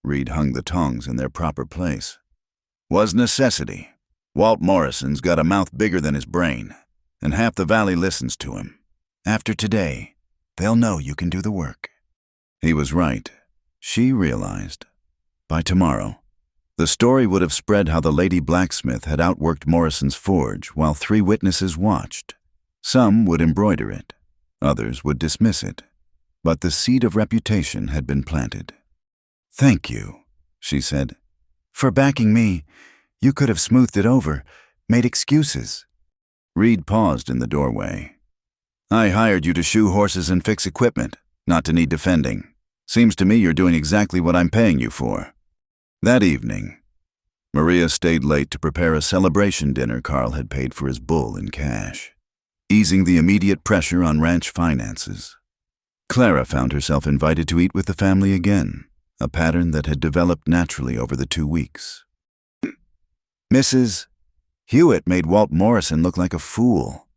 Reed hung the tongs in their proper place. "Was necessity. Walt Morrison's got a mouth bigger than his brain, and half the valley listens to him. After today, they'll know you can do the work." He was right. She realized. By tomorrow, the story would have spread how the lady blacksmith had outworked Morrison's forge while 3 witnesses watched. Some would embroider it, others would dismiss it, but the seed of reputation had been planted. "Thank you," she said, "for backing me. You could have smoothed it over, made excuses." Reed paused in the doorway. "I hired you to shoe horses and fix equipment, not to need defending. Seems to me you're doing exactly what I'm paying you for." That evening, Maria stayed late to prepare a celebration dinner Carl had paid for his bull in cash, easing the immediate pressure on ranch finances. Clara found herself invited to eat with the family again, a pattern that had developed naturally over the 2 weeks. "Mrs. Hewitt made Walt Morrison look like a fool,"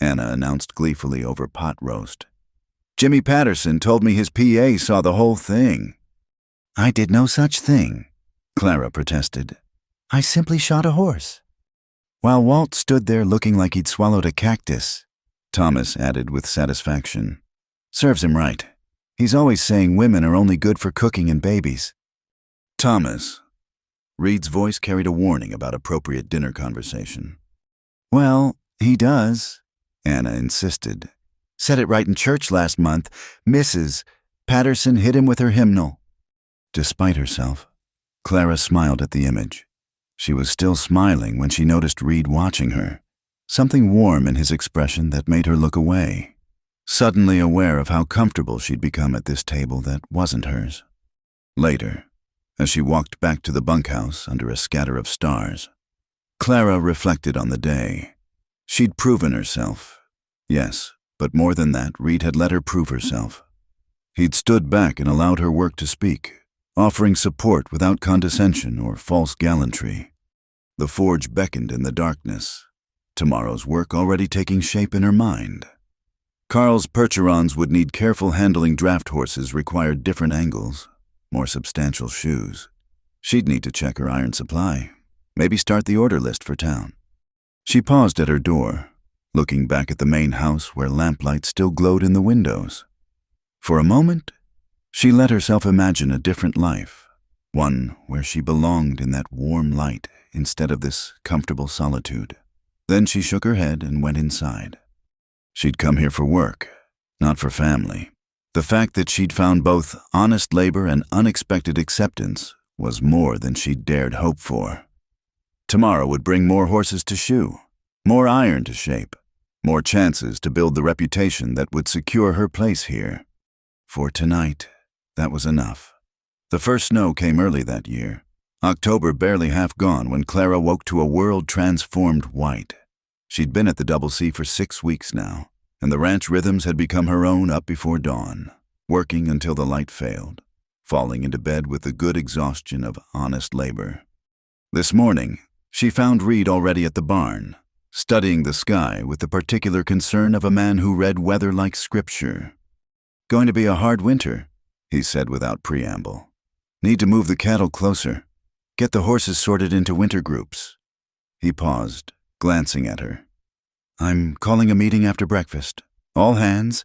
Anna announced gleefully over pot roast. "Jimmy Patterson told me his PA saw the whole thing." I did no such thing, Clara protested. I simply shot a horse. While Walt stood there looking like he'd swallowed a cactus, Thomas added with satisfaction. Serves him right. He's always saying women are only good for cooking and babies. Thomas. Reed's voice carried a warning about appropriate dinner conversation. Well, he does, Anna insisted. Said it right in church last month. Mrs. Patterson hit him with her hymnal. Despite herself, Clara smiled at the image. She was still smiling when she noticed Reed watching her, something warm in his expression that made her look away, suddenly aware of how comfortable she'd become at this table that wasn't hers. Later, as she walked back to the bunkhouse under a scatter of stars, Clara reflected on the day. She'd proven herself. Yes, but more than that, Reed had let her prove herself. He'd stood back and allowed her work to speak, offering support without condescension or false gallantry. The forge beckoned in the darkness, tomorrow's work already taking shape in her mind. Carl's percherons would need careful handling. Draft horses required different angles, more substantial shoes. She'd need to check her iron supply, maybe start the order list for town. She paused at her door, looking back at the main house where lamplight still glowed in the windows. For a moment, she let herself imagine a different life, one where she belonged in that warm light instead of this comfortable solitude. Then she shook her head and went inside. She'd come here for work, not for family. The fact that she'd found both honest labor and unexpected acceptance was more than she'd dared hope for. Tomorrow would bring more horses to shoe, more iron to shape, more chances to build the reputation that would secure her place here. For tonight, that was enough. The first snow came early that year, October barely half gone when Clara woke to a world transformed white. She'd been at the Double C for 6 weeks now, and the ranch rhythms had become her own up before dawn, working until the light failed, falling into bed with the good exhaustion of honest labor. This morning, she found Reed already at the barn, studying the sky with the particular concern of a man who read weather like scripture. Going to be a hard winter, he said without preamble. Need to move the cattle closer. Get the horses sorted into winter groups. He paused, glancing at her. I'm calling a meeting after breakfast. All hands.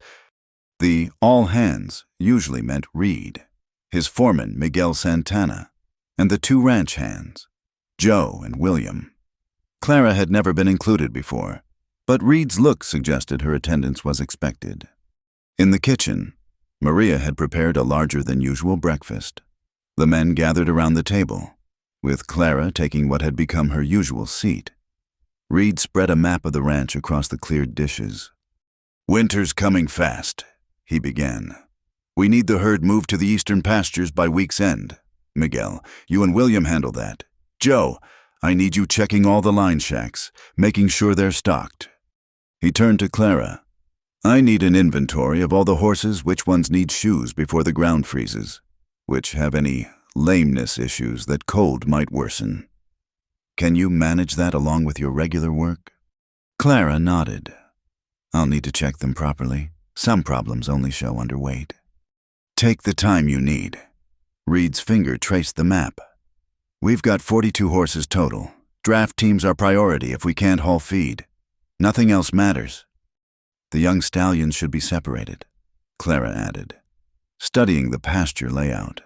The all hands usually meant Reed, his foreman Miguel Santana, and the 2 ranch hands, Joe and William. Clara had never been included before, but Reed's look suggested her attendance was expected. In the kitchen, Maria had prepared a larger-than-usual breakfast. The men gathered around the table, with Clara taking what had become her usual seat. Reed spread a map of the ranch across the cleared dishes. Winter's coming fast, he began. We need the herd moved to the eastern pastures by week's end. Miguel, you and William handle that. Joe, I need you checking all the line shacks, making sure they're stocked. He turned to Clara. I need an inventory of all the horses, which ones need shoes before the ground freezes, which have any lameness issues that cold might worsen. Can you manage that along with your regular work? Clara nodded. I'll need to check them properly. Some problems only show underweight. Take the time you need. Reed's finger traced the map. We've got 42 horses total. Draft teams are priority if we can't haul feed. Nothing else matters. The young stallions should be separated, Clara added, studying the pasture layout.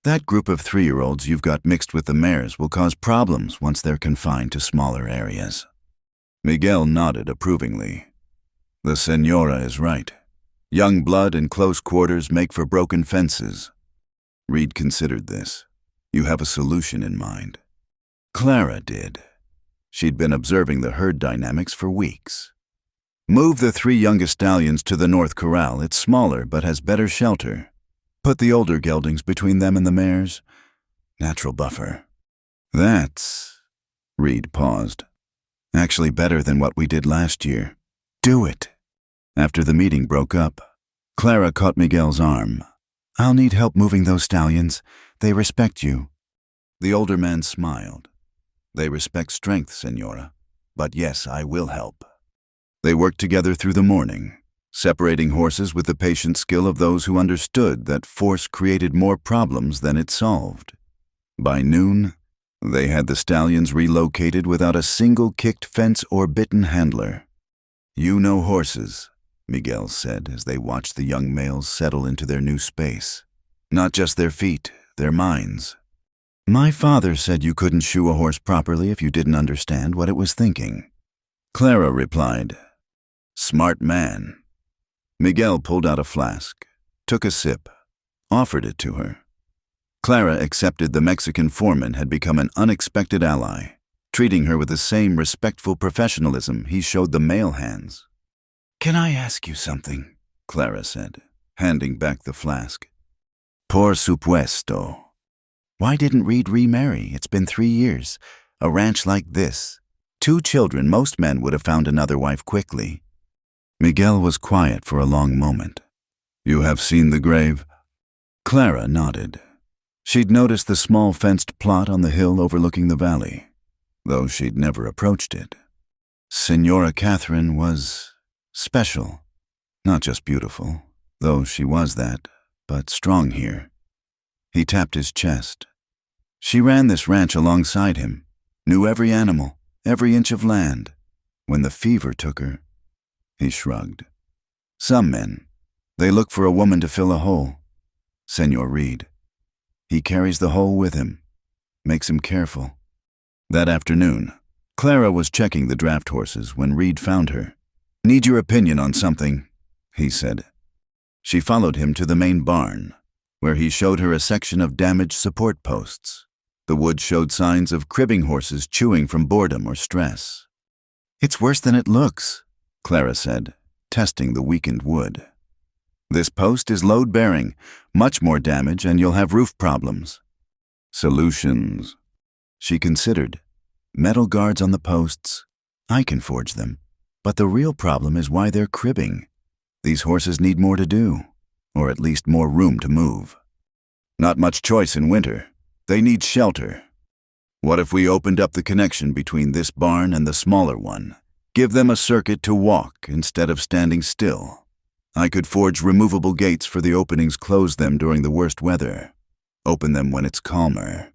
That group of 3-year-olds you've got mixed with the mares will cause problems once they're confined to smaller areas. Miguel nodded approvingly. The senora is right. Young blood and close quarters make for broken fences. Reed considered this. You have a solution in mind. Clara did. She'd been observing the herd dynamics for weeks. Move the 3 youngest stallions to the north corral. It's smaller but has better shelter. Put the older geldings between them and the mares. Natural buffer. That's... Reed paused. Actually better than what we did last year. Do it. After the meeting broke up, Clara caught Miguel's arm. I'll need help moving those stallions. They respect you. The older man smiled. They respect strength, senora. But yes, I will help. They worked together through the morning, separating horses with the patient skill of those who understood that force created more problems than it solved. By noon, they had the stallions relocated without a single kicked fence or bitten handler. "You know horses," Miguel said as they watched the young males settle into their new space. "Not just their feet, their minds." "My father said you couldn't shoe a horse properly if you didn't understand what it was thinking," Clara replied. "Smart man." Miguel pulled out a flask, took a sip, offered it to her. Clara accepted the Mexican foreman had become an unexpected ally, treating her with the same respectful professionalism he showed the male hands. "Can I ask you something?" Clara said, handing back the flask. "Por supuesto." "Why didn't Reed remarry? It's been 3 years. A ranch like this. 2 children, most men would have found another wife quickly." Miguel was quiet for a long moment. "You have seen the grave?" Clara nodded. She'd noticed the small fenced plot on the hill overlooking the valley, though she'd never approached it. Senora Catherine was special. Not just beautiful, though she was that, but strong here. He tapped his chest. She ran this ranch alongside him, knew every animal, every inch of land. When the fever took her, he shrugged. Some men, they look for a woman to fill a hole. Senor Reed. He carries the hole with him, makes him careful. That afternoon, Clara was checking the draft horses when Reed found her. "Need your opinion on something," he said. She followed him to the main barn, where he showed her a section of damaged support posts. The wood showed signs of cribbing horses chewing from boredom or stress. "It's worse than it looks," Clara said, testing the weakened wood. "This post is load-bearing, much more damage, and you'll have roof problems." "Solutions," she considered. "Metal guards on the posts. I can forge them. But the real problem is why they're cribbing. These horses need more to do, or at least more room to move. Not much choice in winter. They need shelter. What if we opened up the connection between this barn and the smaller one? Give them a circuit to walk instead of standing still. I could forge removable gates for the openings, close them during the worst weather. Open them when it's calmer."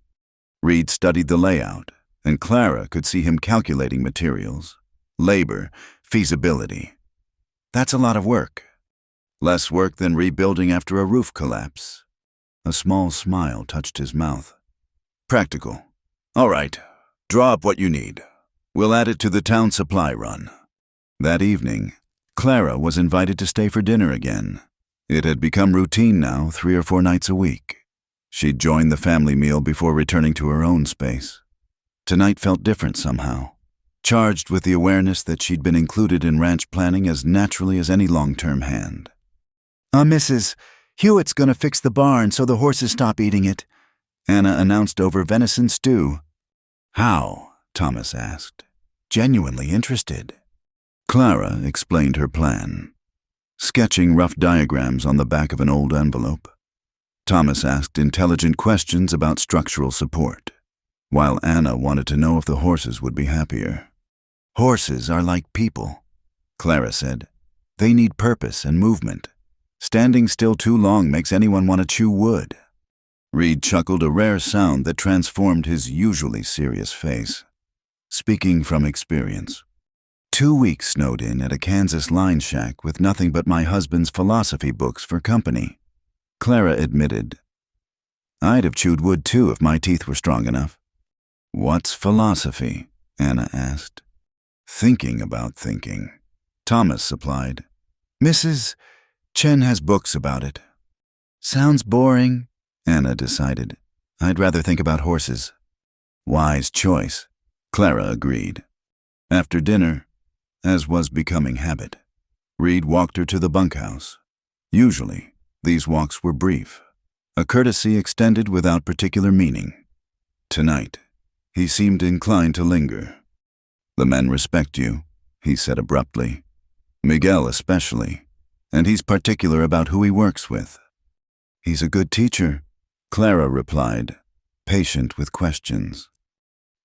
Reed studied the layout, and Clara could see him calculating materials, labor, feasibility. "That's a lot of work." "Less work than rebuilding after a roof collapse." A small smile touched his mouth. "Practical. All right, draw up what you need. We'll add it to the town supply run." That evening, Clara was invited to stay for dinner again. It had become routine now, 3 or 4 nights a week. She'd join the family meal before returning to her own space. Tonight felt different somehow, charged with the awareness that she'd been included in ranch planning as naturally as any long-term hand. Mrs. Hewitt's gonna fix the barn so the horses stop eating it," Anna announced over venison stew. "How?" Thomas asked, genuinely interested. Clara explained her plan, sketching rough diagrams on the back of an old envelope. Thomas asked intelligent questions about structural support, while Anna wanted to know if the horses would be happier. "Horses are like people," Clara said. "They need purpose and movement. Standing still too long makes anyone want to chew wood." Reed chuckled, a rare sound that transformed his usually serious face. "Speaking from experience. 2 weeks snowed in at a Kansas line shack with nothing but my husband's philosophy books for company," Clara admitted. "I'd have chewed wood too if my teeth were strong enough." "What's philosophy?" Anna asked. "Thinking about thinking," Thomas supplied. "Mrs. Chen has books about it." "Sounds boring," Anna decided. "I'd rather think about horses." "Wise choice," Clara agreed. After dinner, as was becoming habit, Reed walked her to the bunkhouse. Usually, these walks were brief, a courtesy extended without particular meaning. Tonight, he seemed inclined to linger. "The men respect you," he said abruptly. "Miguel especially, and he's particular about who he works with." "He's a good teacher," Clara replied, patient with questions.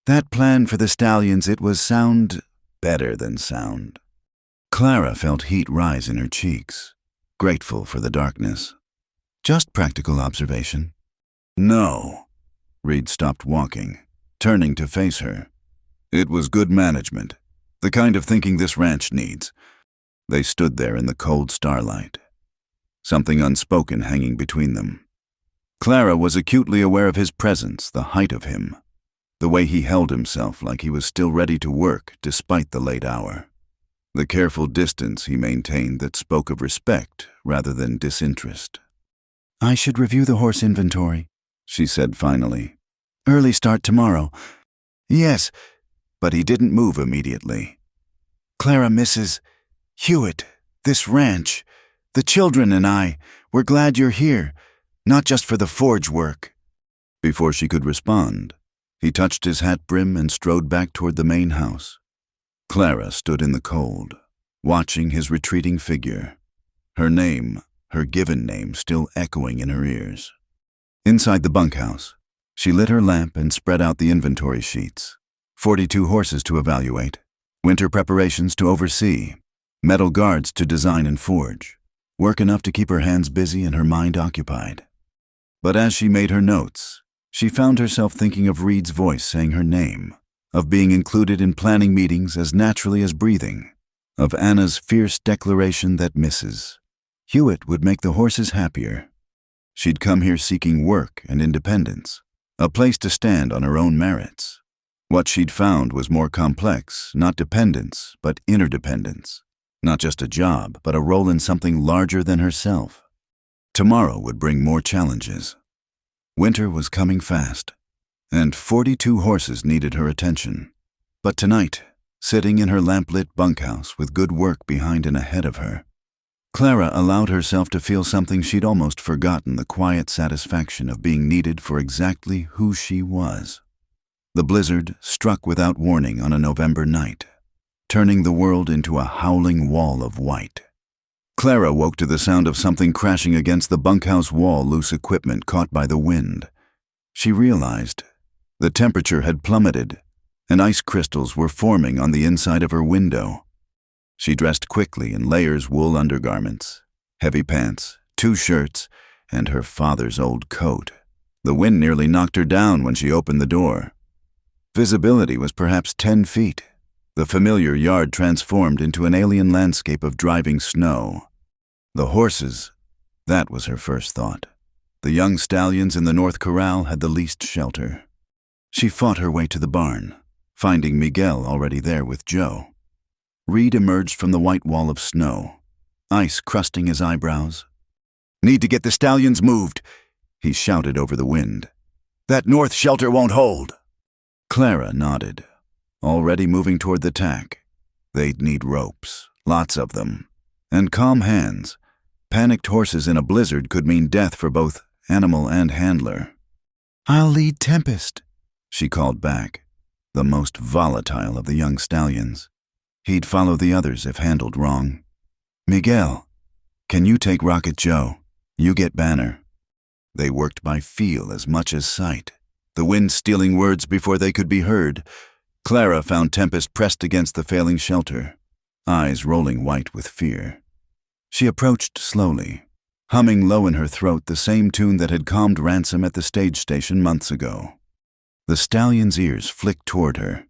"That plan for the stallions, it was sound, better than sound." Clara felt heat rise in her cheeks, grateful for the darkness. Just practical observation. No. Reed stopped walking, turning to face her. It was good management, the kind of thinking this ranch needs. They stood there in the cold starlight, something unspoken hanging between them. Clara was acutely aware of his presence, the height of him, the way he held himself like he was still ready to work despite the late hour. The careful distance he maintained that spoke of respect rather than disinterest. "I should review the horse inventory," she said finally. "Early start tomorrow." "Yes," but he didn't move immediately. "Clara, Mrs. Hewitt, this ranch, the children and we're glad you're here, not just for the forge work." Before she could respond, he touched his hat brim and strode back toward the main house. Clara stood in the cold, watching his retreating figure, her name, her given name, still echoing in her ears. Inside the bunkhouse, she lit her lamp and spread out the inventory sheets. 42 horses to evaluate, winter preparations to oversee, metal guards to design and forge, work enough to keep her hands busy and her mind occupied. But as she made her notes, she found herself thinking of Reed's voice saying her name, of being included in planning meetings as naturally as breathing, of Anna's fierce declaration that Mrs. Hewitt would make the horses happier. She'd come here seeking work and independence, a place to stand on her own merits. What she'd found was more complex, not dependence, but interdependence. Not just a job, but a role in something larger than herself. Tomorrow would bring more challenges. Winter was coming fast, and 42 horses needed her attention. But tonight, sitting in her lamp-lit bunkhouse with good work behind and ahead of her, Clara allowed herself to feel something she'd almost forgotten, the quiet satisfaction of being needed for exactly who she was. The blizzard struck without warning on a November night, turning the world into a howling wall of white. Clara woke to the sound of something crashing against the bunkhouse wall, loose equipment caught by the wind. She realized the temperature had plummeted, and ice crystals were forming on the inside of her window. She dressed quickly in layers wool undergarments, heavy pants, 2 shirts, and her father's old coat. The wind nearly knocked her down when she opened the door. Visibility was perhaps 10 feet. The familiar yard transformed into an alien landscape of driving snow. The horses, that was her first thought. The young stallions in the North Corral had the least shelter. She fought her way to the barn, finding Miguel already there with Joe. Reed emerged from the white wall of snow, ice crusting his eyebrows. "Need to get the stallions moved," he shouted over the wind. "That north shelter won't hold." Clara nodded, already moving toward the tack. They'd need ropes, lots of them, and calm hands. Panicked horses in a blizzard could mean death for both animal and handler. "I'll lead Tempest," she called back, the most volatile of the young stallions. He'd follow the others if handled wrong. "Miguel, can you take Rocket Joe? You get Banner." They worked by feel as much as sight, the wind stealing words before they could be heard. Clara found Tempest pressed against the failing shelter, eyes rolling white with fear. She approached slowly, humming low in her throat the same tune that had calmed Ransom at the stage station months ago. The stallion's ears flicked toward her.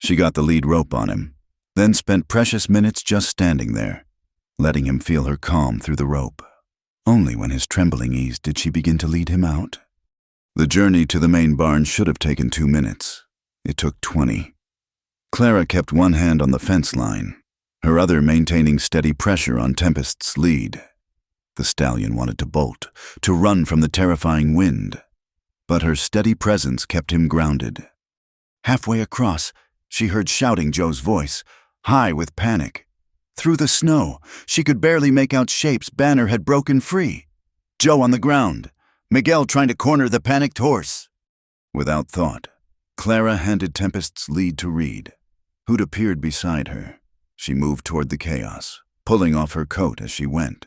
She got the lead rope on him, then spent precious minutes just standing there, letting him feel her calm through the rope. Only when his trembling eased did she begin to lead him out. The journey to the main barn should have taken 2 minutes. It took 20. Clara kept one hand on the fence line, her other maintaining steady pressure on Tempest's lead. The stallion wanted to bolt, to run from the terrifying wind, but her steady presence kept him grounded. Halfway across, she heard shouting Joe's voice, high with panic. Through the snow, she could barely make out shapes. Banner had broken free. Joe on the ground, Miguel trying to corner the panicked horse. Without thought, Clara handed Tempest's lead to Reed, who'd appeared beside her. She moved toward the chaos, pulling off her coat as she went.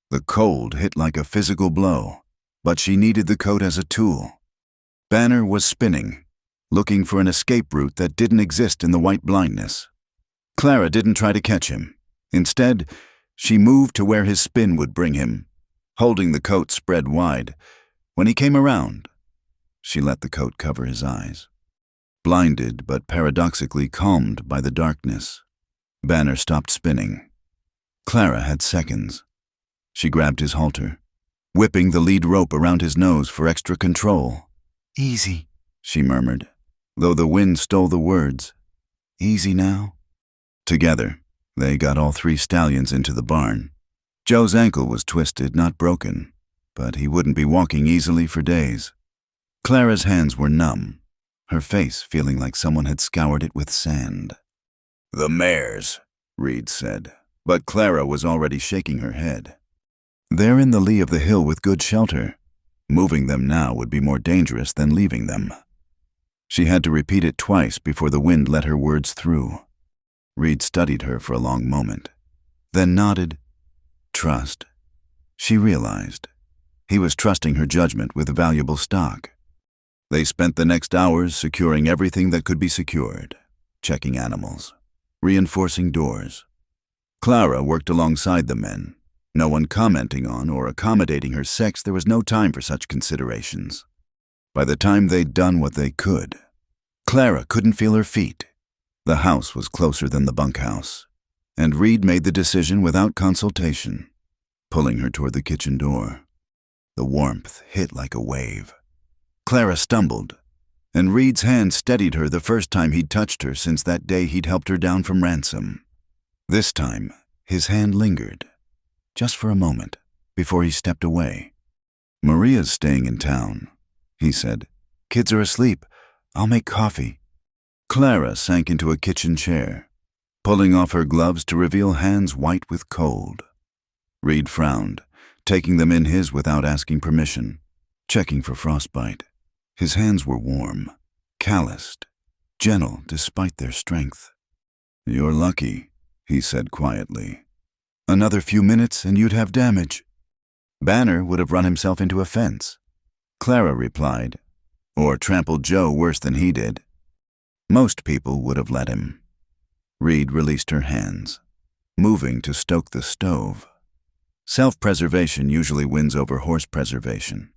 The cold hit like a physical blow, but she needed the coat as a tool. Banner was spinning, looking for an escape route that didn't exist in the white blindness. Clara didn't try to catch him. Instead, she moved to where his spin would bring him, holding the coat spread wide. When he came around, she let the coat cover his eyes. Blinded but paradoxically calmed by the darkness, Banner stopped spinning. Clara had seconds. She grabbed his halter, whipping the lead rope around his nose for extra control. "Easy," she murmured, though the wind stole the words. "Easy now?" Together, they got all 3 stallions into the barn. Joe's ankle was twisted, not broken, but he wouldn't be walking easily for days. Clara's hands were numb, her face feeling like someone had scoured it with sand. "The mares," Reed said, but Clara was already shaking her head. "They're in the lee of the hill with good shelter. Moving them now would be more dangerous than leaving them." She had to repeat it twice before the wind let her words through. Reed studied her for a long moment, then nodded. Trust. She realized. He was trusting her judgment with valuable stock. They spent the next hours securing everything that could be secured, checking animals, reinforcing doors. Clara worked alongside the men. No one commenting on or accommodating her sex, there was no time for such considerations. By the time they'd done what they could, Clara couldn't feel her feet. The house was closer than the bunkhouse, and Reed made the decision without consultation, pulling her toward the kitchen door. The warmth hit like a wave. Clara stumbled, and Reed's hand steadied her the first time he'd touched her since that day he'd helped her down from ransom. This time, his hand lingered, just for a moment, before he stepped away. "Maria's staying in town," he said. "Kids are asleep. I'll make coffee." Clara sank into a kitchen chair, pulling off her gloves to reveal hands white with cold. Reed frowned, taking them in his without asking permission, checking for frostbite. His hands were warm, calloused, gentle despite their strength. "You're lucky," he said quietly. "Another few minutes and you'd have damage." Banner would have run himself into a fence, Clara replied, or trampled Joe worse than he did. Most people would have let him. Reed released her hands, moving to stoke the stove. Self-preservation usually wins over horse preservation.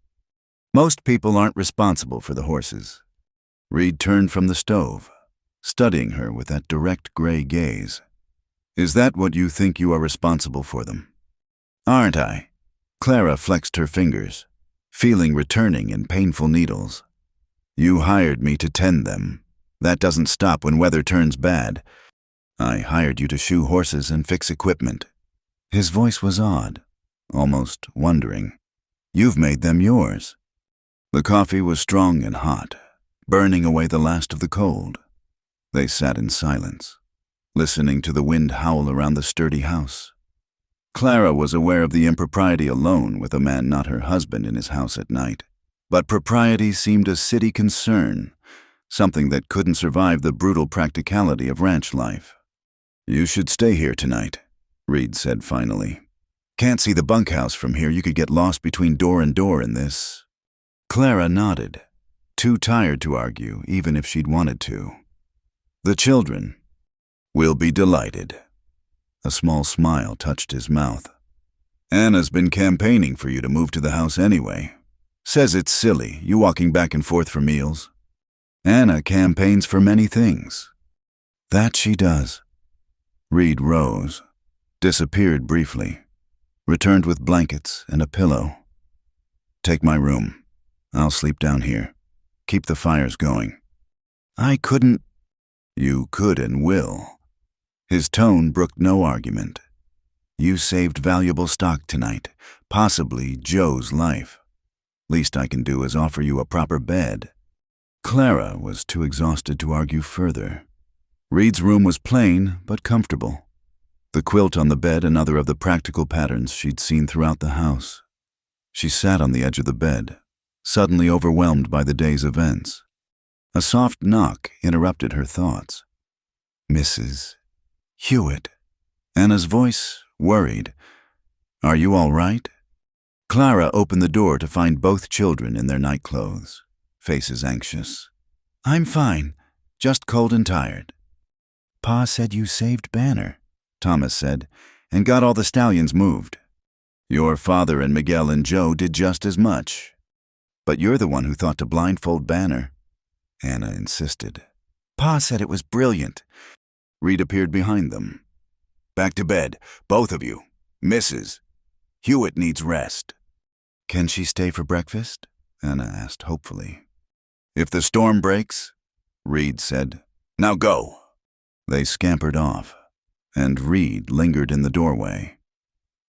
Most people aren't responsible for the horses. Reed turned from the stove, studying her with that direct gray gaze. "Is that what you think you are responsible for them?" "Aren't I?" Clara flexed her fingers, feeling returning in painful needles. "You hired me to tend them. That doesn't stop when weather turns bad. I hired you to shoe horses and fix equipment." His voice was odd, almost wondering. "You've made them yours." The coffee was strong and hot, burning away the last of the cold. They sat in silence, listening to the wind howl around the sturdy house. Clara was aware of the impropriety alone with a man not her husband in his house at night. But propriety seemed a city concern, something that couldn't survive the brutal practicality of ranch life. "You should stay here tonight," Reed said finally. "Can't see the bunkhouse from here. You could get lost between door and door in this." Clara nodded, too tired to argue, even if she'd wanted to. "The children will be delighted." A small smile touched his mouth. "Anna's been campaigning for you to move to the house anyway. Says it's silly, you walking back and forth for meals." "Anna campaigns for many things." "That she does." Reed rose, disappeared briefly, returned with blankets and a pillow. "Take my room. I'll sleep down here. Keep the fires going." "I couldn't." "You could and will." His tone brooked no argument. "You saved valuable stock tonight, possibly Joe's life. Least I can do is offer you a proper bed." Clara was too exhausted to argue further. Reed's room was plain but comfortable. The quilt on the bed another of the practical patterns she'd seen throughout the house. She sat on the edge of the bed, suddenly overwhelmed by the day's events. A soft knock interrupted her thoughts. "Mrs. Hewitt." Anna's voice worried. "Are you all right?" Clara opened the door to find both children in their nightclothes, faces anxious. "I'm fine, just cold and tired." "Pa said you saved Banner." Thomas said, "and got all the stallions moved. Your father and Miguel and Joe did just as much. But you're the one who thought to blindfold Banner," Anna insisted. "Pa said it was brilliant." Reed appeared behind them. "Back to bed, both of you. Mrs. Hewitt needs rest." "Can she stay for breakfast?" Anna asked hopefully. "If the storm breaks," Reed said. "Now go." They scampered off, and Reed lingered in the doorway.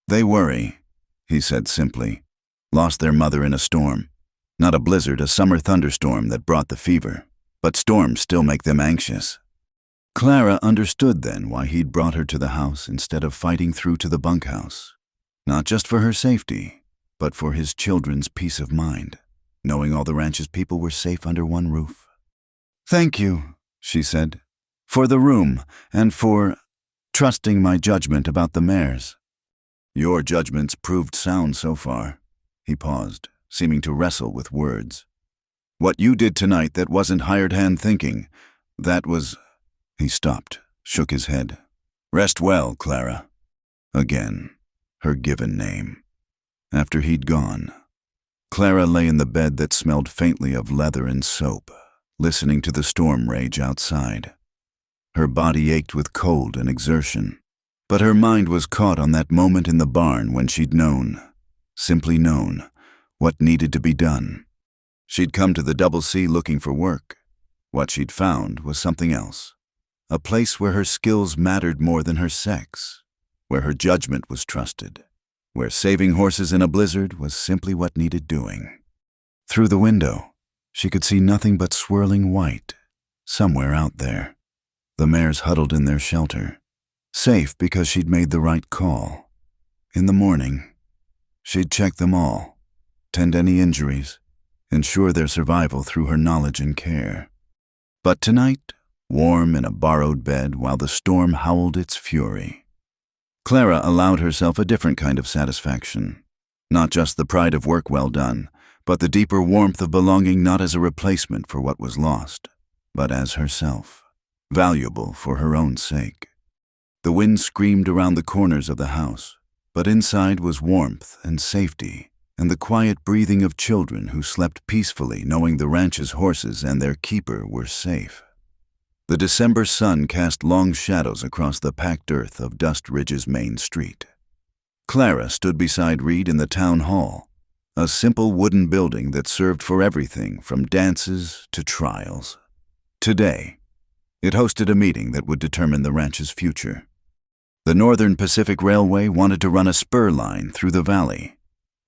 "They worry," he said simply. "Lost their mother in a storm. Not a blizzard, a summer thunderstorm that brought the fever. But storms still make them anxious." Clara understood then why he'd brought her to the house instead of fighting through to the bunkhouse. Not just for her safety, but for his children's peace of mind, knowing all the ranch's people were safe under one roof. "Thank you," she said, "for the room and for trusting my judgment about the mares." "Your judgment's proved sound so far." He paused, seeming to wrestle with words. "What you did tonight that wasn't hired hand thinking, that was—" He stopped, shook his head. "Rest well, Clara." Again, her given name. After he'd gone, Clara lay in the bed that smelled faintly of leather and soap, listening to the storm rage outside. Her body ached with cold and exertion, but her mind was caught on that moment in the barn when she'd known, simply known, what needed to be done. She'd come to the Double C looking for work. What she'd found was something else. A place where her skills mattered more than her sex, where her judgment was trusted, where saving horses in a blizzard was simply what needed doing. Through the window, she could see nothing but swirling white, somewhere out there. The mares huddled in their shelter, safe because she'd made the right call. In the morning, she'd check them all, tend any injuries, ensure their survival through her knowledge and care. But tonight, warm in a borrowed bed while the storm howled its fury, Clara allowed herself a different kind of satisfaction. Not just the pride of work well done, but the deeper warmth of belonging not as a replacement for what was lost, but as herself, valuable for her own sake. The wind screamed around the corners of the house, but inside was warmth and safety, and the quiet breathing of children who slept peacefully knowing the ranch's horses and their keeper were safe. The December sun cast long shadows across the packed earth of Dust Ridge's main street. Clara stood beside Reed in the town hall, a simple wooden building that served for everything from dances to trials. Today, it hosted a meeting that would determine the ranch's future. The Northern Pacific Railway wanted to run a spur line through the valley.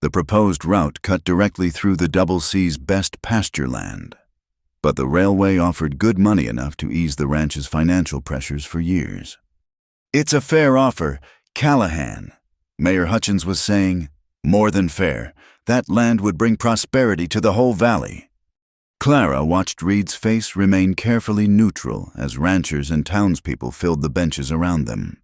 The proposed route cut directly through the Double C's best pasture land. But the railway offered good money enough to ease the ranch's financial pressures for years. "It's a fair offer, Callahan," Mayor Hutchins was saying. "More than fair. That land would bring prosperity to the whole valley." Clara watched Reed's face remain carefully neutral as ranchers and townspeople filled the benches around them.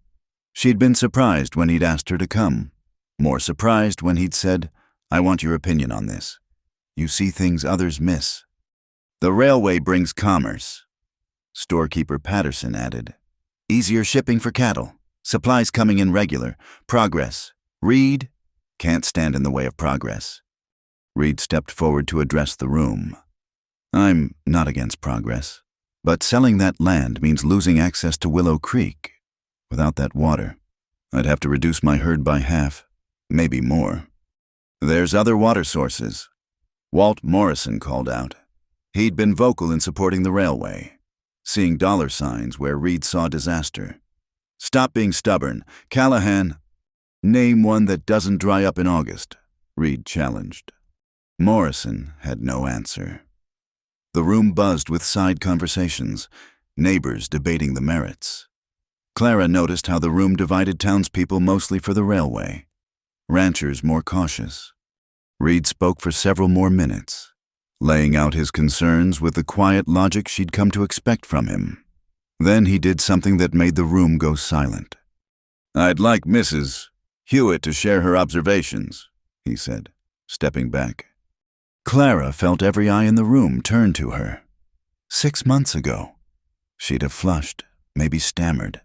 She'd been surprised when he'd asked her to come. More surprised when he'd said, "I want your opinion on this. You see things others miss." "The railway brings commerce," storekeeper Patterson added. "Easier shipping for cattle, supplies coming in regular, progress. Reed can't stand in the way of progress." Reed stepped forward to address the room. "I'm not against progress, but selling that land means losing access to Willow Creek. Without that water, I'd have to reduce my herd by half, maybe more. There's other water sources," Walt Morrison called out. He'd been vocal in supporting the railway, seeing dollar signs where Reed saw disaster. "Stop being stubborn. Callahan." "Name one that doesn't dry up in August," Reed challenged. Morrison had no answer. The room buzzed with side conversations, neighbors debating the merits. Clara noticed how the room divided townspeople mostly for the railway, ranchers more cautious. Reed spoke for several more minutes, laying out his concerns with the quiet logic she'd come to expect from him. Then he did something that made the room go silent. "I'd like Mrs. Hewitt to share her observations," he said, stepping back. Clara felt every eye in the room turn to her. 6 months ago, she'd have flushed, maybe stammered.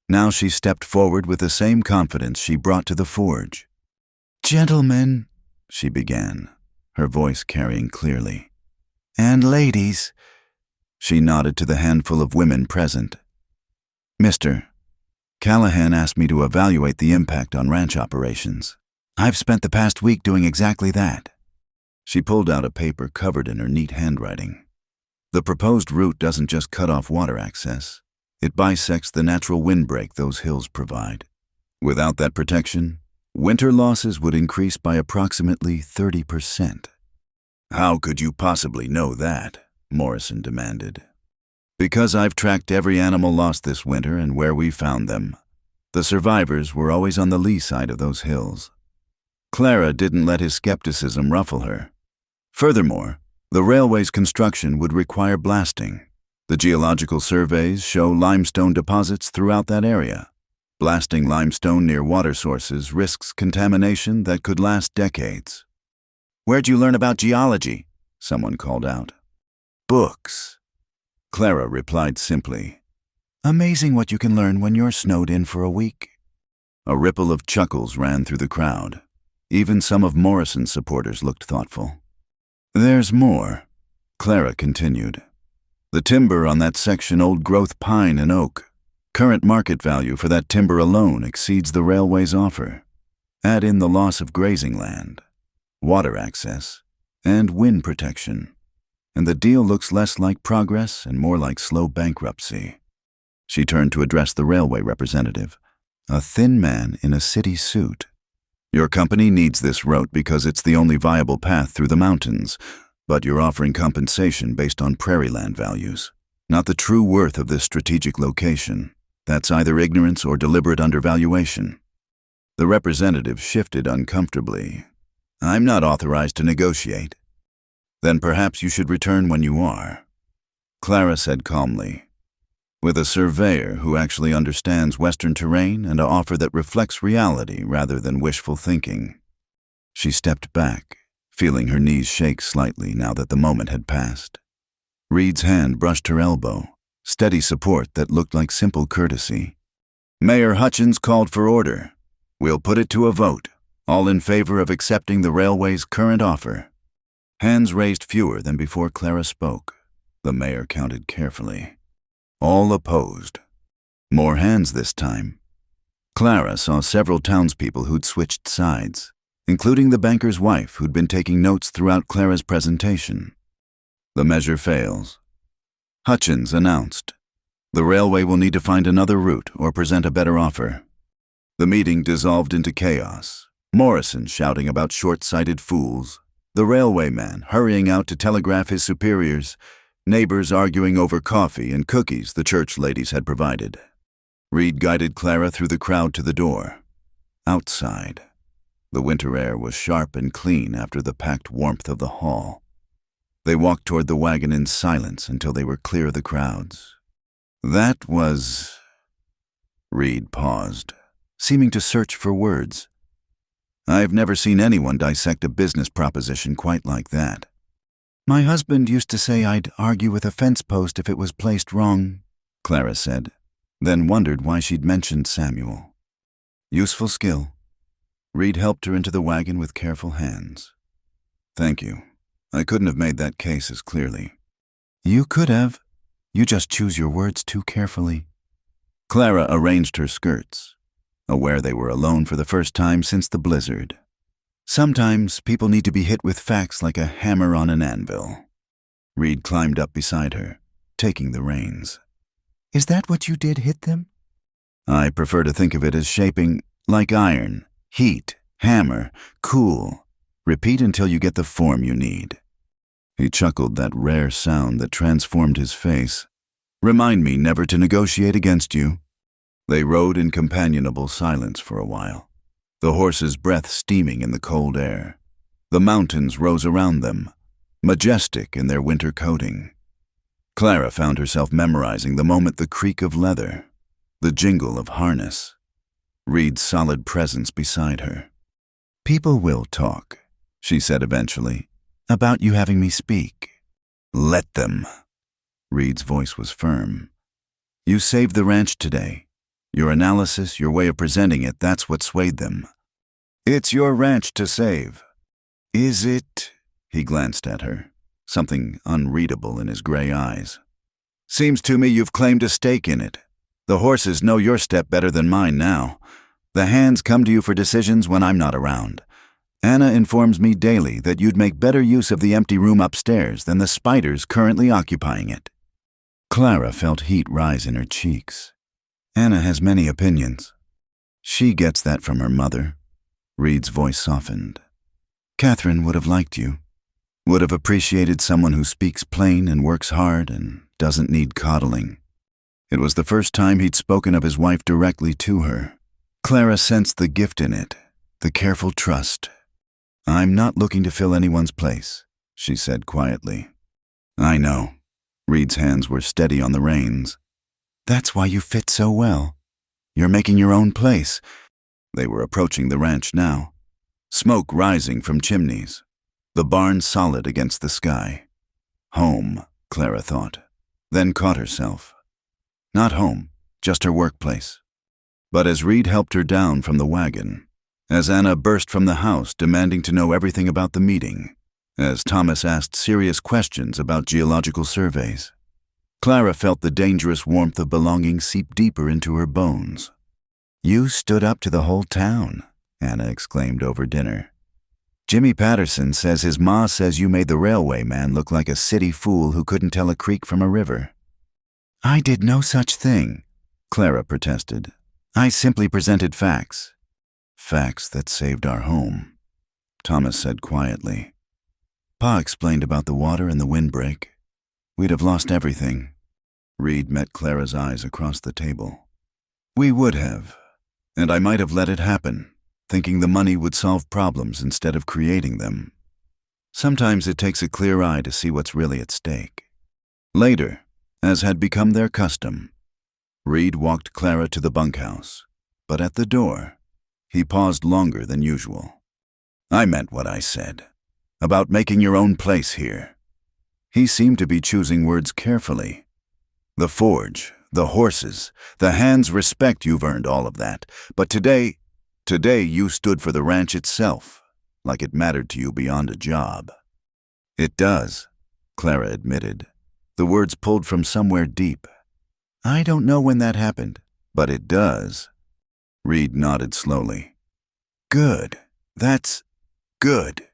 Now she stepped forward with the same confidence she brought to the forge. "Gentlemen," she began, her voice carrying clearly, "and ladies," she nodded to the handful of women present. "Mr. Callahan asked me to evaluate the impact on ranch operations. I've spent the past week doing exactly that." She pulled out a paper covered in her neat handwriting. "The proposed route doesn't just cut off water access. It bisects the natural windbreak those hills provide. Without that protection, winter losses would increase by approximately 30%. "How could you possibly know that?" Morrison demanded. "Because I've tracked every animal lost this winter and where we found them. The survivors were always on the lee side of those hills." Clara didn't let his skepticism ruffle her. Furthermore, the railway's construction would require blasting. The geological surveys show limestone deposits throughout that area. Blasting limestone near water sources risks contamination that could last decades. "Where'd you learn about geology?" someone called out. "Books," Clara replied simply. "Amazing what you can learn when you're snowed in for a week." A ripple of chuckles ran through the crowd. Even some of Morrison's supporters looked thoughtful. "There's more," Clara continued. "The timber on that section old-growth pine and oak. Current market value for that timber alone exceeds the railway's offer. Add in the loss of grazing land, water access, and wind protection, and the deal looks less like progress and more like slow bankruptcy." She turned to address the railway representative, a thin man in a city suit. "Your company needs this route because it's the only viable path through the mountains, but you're offering compensation based on prairie land values, not the true worth of this strategic location. That's either ignorance or deliberate undervaluation." The representative shifted uncomfortably. "I'm not authorized to negotiate." "Then perhaps you should return when you are," Clara said calmly. "With a surveyor who actually understands Western terrain and an offer that reflects reality rather than wishful thinking." She stepped back, feeling her knees shake slightly now that the moment had passed. Reed's hand brushed her elbow, steady support that looked like simple courtesy. "Mayor Hutchins called for order. We'll put it to a vote, all in favor of accepting the railway's current offer." Hands raised fewer than before Clara spoke. The mayor counted carefully. All opposed. More hands this time. Clara saw several townspeople who'd switched sides, including the banker's wife who'd been taking notes throughout Clara's presentation. "The measure fails." Hutchins announced. "The railway will need to find another route or present a better offer." The meeting dissolved into chaos. Morrison shouting about short-sighted fools, the railway man hurrying out to telegraph his superiors, neighbors arguing over coffee and cookies the church ladies had provided. Reed guided Clara through the crowd to the door. Outside, the winter air was sharp and clean after the packed warmth of the hall. They walked toward the wagon in silence until they were clear of the crowds. "That was—" Reed paused, seeming to search for words. "I've never seen anyone dissect a business proposition quite like that." "My husband used to say I'd argue with a fence post if it was placed wrong," Clara said, then wondered why she'd mentioned Samuel. "Useful skill." Reed helped her into the wagon with careful hands. "Thank you. I couldn't have made that case as clearly." "You could have. You just choose your words too carefully." Clara arranged her skirts, aware they were alone for the first time since the blizzard. Sometimes people need to be hit with facts like a hammer on an anvil. Reed climbed up beside her, taking the reins. "Is that what you did, hit them?" "I prefer to think of it as shaping, like iron, heat, hammer, cool. Repeat until you get the form you need." He chuckled that rare sound that transformed his face. "Remind me never to negotiate against you." They rode in companionable silence for a while, the horses' breath steaming in the cold air. The mountains rose around them, majestic in their winter coating. Clara found herself memorizing the moment the creak of leather, the jingle of harness, Reed's solid presence beside her. "People will talk," she said eventually, "about you having me speak." "Let them." Reed's voice was firm. "You saved the ranch today. Your analysis, your way of presenting it, that's what swayed them. It's your ranch to save. Is it? He glanced at her, something unreadable in his gray eyes. Seems to me you've claimed a stake in it. The horses know your step better than mine now. The hands come to you for decisions when I'm not around. Anna informs me daily that you'd make better use of the empty room upstairs than the spiders currently occupying it. Clara felt heat rise in her cheeks. Anna has many opinions. She gets that from her mother. Reed's voice softened. Catherine would have liked you. Would have appreciated someone who speaks plain and works hard and doesn't need coddling. It was the first time he'd spoken of his wife directly to her. Clara sensed the gift in it, the careful trust. I'm not looking to fill anyone's place, she said quietly. I know. Reed's hands were steady on the reins. That's why you fit so well. You're making your own place. They were approaching the ranch now. Smoke rising from chimneys. The barn solid against the sky. Home, Clara thought, then caught herself. Not home, just her workplace. But as Reed helped her down from the wagon, as Anna burst from the house demanding to know everything about the meeting, as Thomas asked serious questions about geological surveys, Clara felt the dangerous warmth of belonging seep deeper into her bones. You stood up to the whole town, Anna exclaimed over dinner. Jimmy Patterson says his ma says you made the railway man look like a city fool who couldn't tell a creek from a river. I did no such thing, Clara protested. I simply presented facts. Facts that saved our home, Thomas said quietly. Pa explained about the water and the windbreak. We'd have lost everything. Reed met Clara's eyes across the table. We would have, and I might have let it happen, thinking the money would solve problems instead of creating them. Sometimes it takes a clear eye to see what's really at stake. Later, as had become their custom, Reed walked Clara to the bunkhouse, but at the door, he paused longer than usual. I meant what I said, about making your own place here. He seemed to be choosing words carefully. The forge, the horses, the hands respect you've earned all of that, but today you stood for the ranch itself, like it mattered to you beyond a job. It does, Clara admitted, the words pulled from somewhere deep. I don't know when that happened, but it does. Reed nodded slowly. Good. That's good.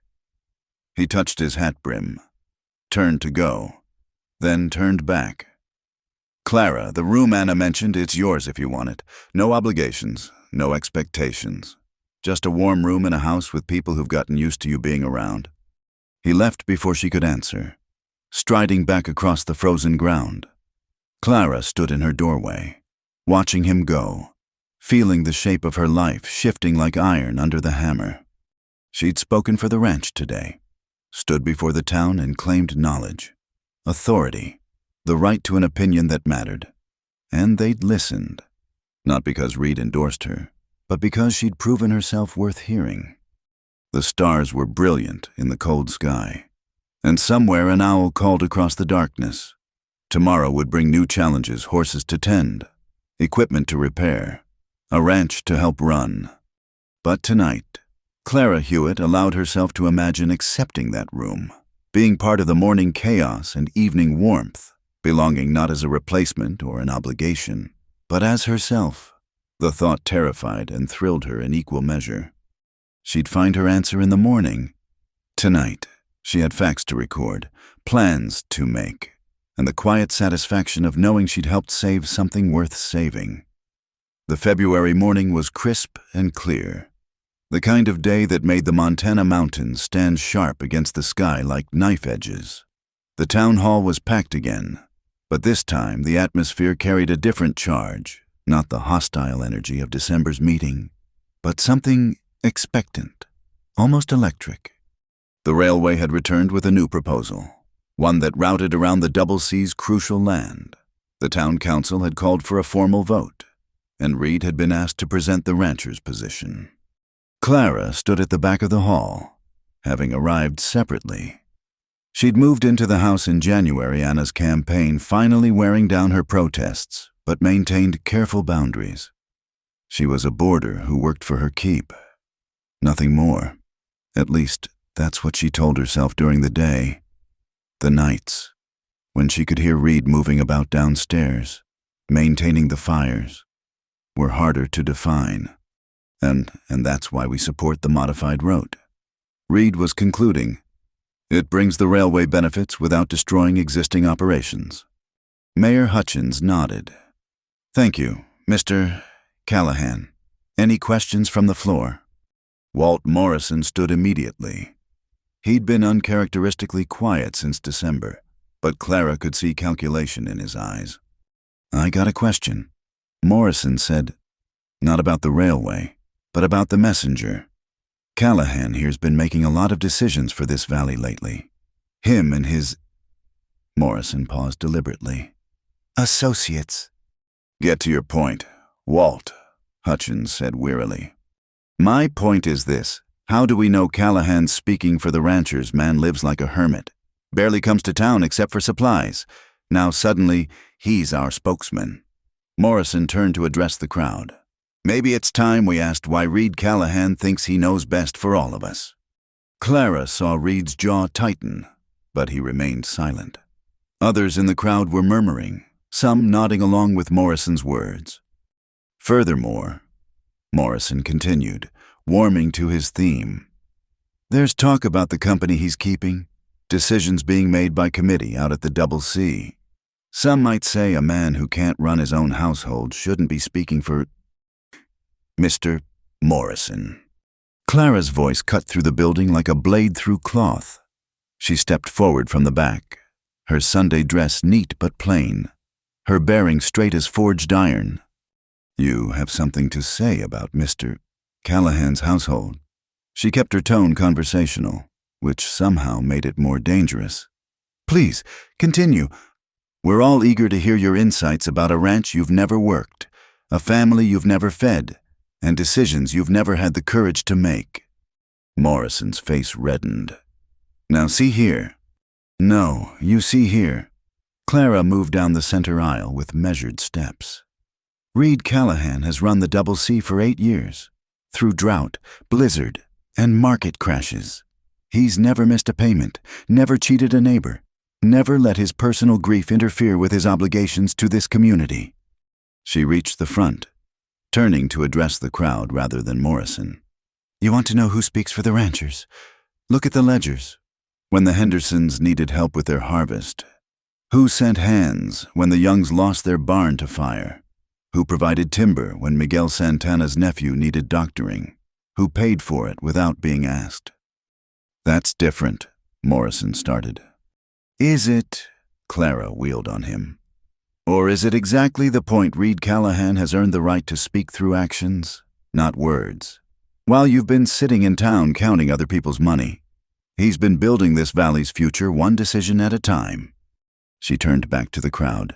He touched his hat brim, turned to go, then turned back. Clara, the room Anna mentioned, it's yours if you want it. No obligations, no expectations. Just a warm room in a house with people who've gotten used to you being around. He left before she could answer, striding back across the frozen ground. Clara stood in her doorway, watching him go, feeling the shape of her life shifting like iron under the hammer. She'd spoken for the ranch today, stood before the town and claimed knowledge, authority, the right to an opinion that mattered. And they'd listened, not because Reed endorsed her, but because she'd proven herself worth hearing. The stars were brilliant in the cold sky, and somewhere an owl called across the darkness. Tomorrow would bring new challenges, horses to tend, equipment to repair, a ranch to help run. But tonight, Clara Hewitt allowed herself to imagine accepting that room, being part of the morning chaos and evening warmth, belonging not as a replacement or an obligation, but as herself. The thought terrified and thrilled her in equal measure. She'd find her answer in the morning. Tonight, she had facts to record, plans to make, and the quiet satisfaction of knowing she'd helped save something worth saving. The February morning was crisp and clear, the kind of day that made the Montana mountains stand sharp against the sky like knife edges. The town hall was packed again, but this time the atmosphere carried a different charge, not the hostile energy of December's meeting, but something expectant, almost electric. The railway had returned with a new proposal, one that routed around the Double C's crucial land. The town council had called for a formal vote, and Reed had been asked to present the rancher's position. Clara stood at the back of the hall, having arrived separately. She'd moved into the house in January Anna's campaign, finally wearing down her protests, but maintained careful boundaries. She was a boarder who worked for her keep. Nothing more. At least, that's what she told herself during the day. The nights, when she could hear Reed moving about downstairs, maintaining the fires, were harder to define. And that's why we support the modified route. Reed was concluding, it brings the railway benefits without destroying existing operations. Mayor Hutchins nodded. Thank you, Mr. Callahan. Any questions from the floor? Walt Morrison stood immediately. He'd been uncharacteristically quiet since December, but Clara could see calculation in his eyes. I got a question. Morrison said, not about the railway, but about the messenger. Callahan here's been making a lot of decisions for this valley lately. Him and his... Morrison paused deliberately. Associates. Get to your point, Walt, Hutchins said wearily. My point is this. How do we know Callahan's speaking for the ranchers? Man lives like a hermit. Barely comes to town except for supplies. Now suddenly, he's our spokesman. Morrison turned to address the crowd. Maybe it's time we asked why Reed Callahan thinks he knows best for all of us. Clara saw Reed's jaw tighten, but he remained silent. Others in the crowd were murmuring, some nodding along with Morrison's words. Furthermore, Morrison continued, warming to his theme. There's talk about the company he's keeping, decisions being made by committee out at the Double C. Some might say a man who can't run his own household shouldn't be speaking for Mr. Morrison. Clara's voice cut through the building like a blade through cloth. She stepped forward from the back, her Sunday dress neat but plain, her bearing straight as forged iron. You have something to say about Mr. Callahan's household. She kept her tone conversational, which somehow made it more dangerous. Please, continue. We're all eager to hear your insights about a ranch you've never worked, a family you've never fed, and decisions you've never had the courage to make. Morrison's face reddened. Now see here. No, you see here. Clara moved down the center aisle with measured steps. Reed Callahan has run the Double C for 8 years, through drought, blizzard, and market crashes. He's never missed a payment, never cheated a neighbor, never let his personal grief interfere with his obligations to this community. She reached the front, turning to address the crowd rather than Morrison. You want to know who speaks for the ranchers? Look at the ledgers. When the Hendersons needed help with their harvest, who sent hands when the Youngs lost their barn to fire? Who provided timber when Miguel Santana's nephew needed doctoring? Who paid for it without being asked? That's different, Morrison started. Is it? Clara wheeled on him. Or is it exactly the point Reed Callahan has earned the right to speak through actions, not words? While you've been sitting in town counting other people's money, he's been building this valley's future one decision at a time. She turned back to the crowd,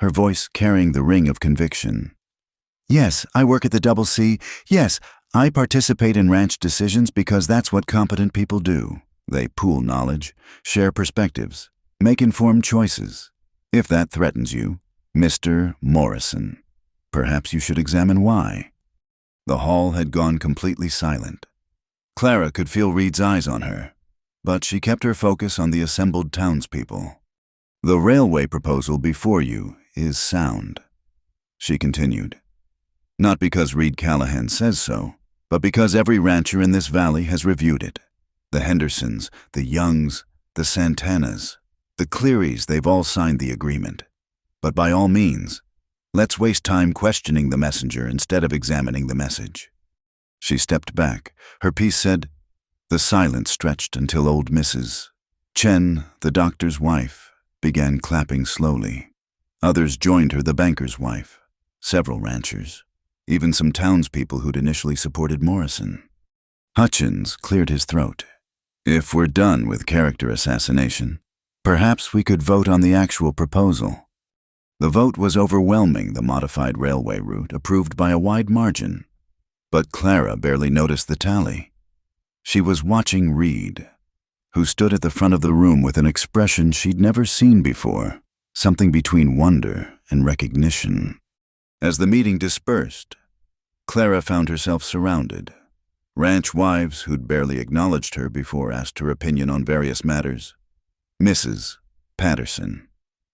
her voice carrying the ring of conviction. Yes, I work at the Double C. Yes, I participate in ranch decisions because that's what competent people do. They pool knowledge, share perspectives, make informed choices. If that threatens you, Mr. Morrison, perhaps you should examine why. The hall had gone completely silent. Clara could feel Reed's eyes on her, but she kept her focus on the assembled townspeople. The railway proposal before you is sound, she continued. Not because Reed Callahan says so, but because every rancher in this valley has reviewed it. The Hendersons, the Youngs, the Santanas, the Clearys, they've all signed the agreement. But by all means, let's waste time questioning the messenger instead of examining the message. She stepped back. Her piece said, the silence stretched until old Mrs. Chen, the doctor's wife, began clapping slowly. Others joined her, the banker's wife, several ranchers, even some townspeople who'd initially supported Morrison. Hutchins cleared his throat. If we're done with character assassination, perhaps we could vote on the actual proposal. The vote was overwhelming, the modified railway route, approved by a wide margin. But Clara barely noticed the tally. She was watching Reed, who stood at the front of the room with an expression she'd never seen before, something between wonder and recognition. As the meeting dispersed, Clara found herself surrounded. Ranch wives who'd barely acknowledged her before asked her opinion on various matters. Mrs. Patterson,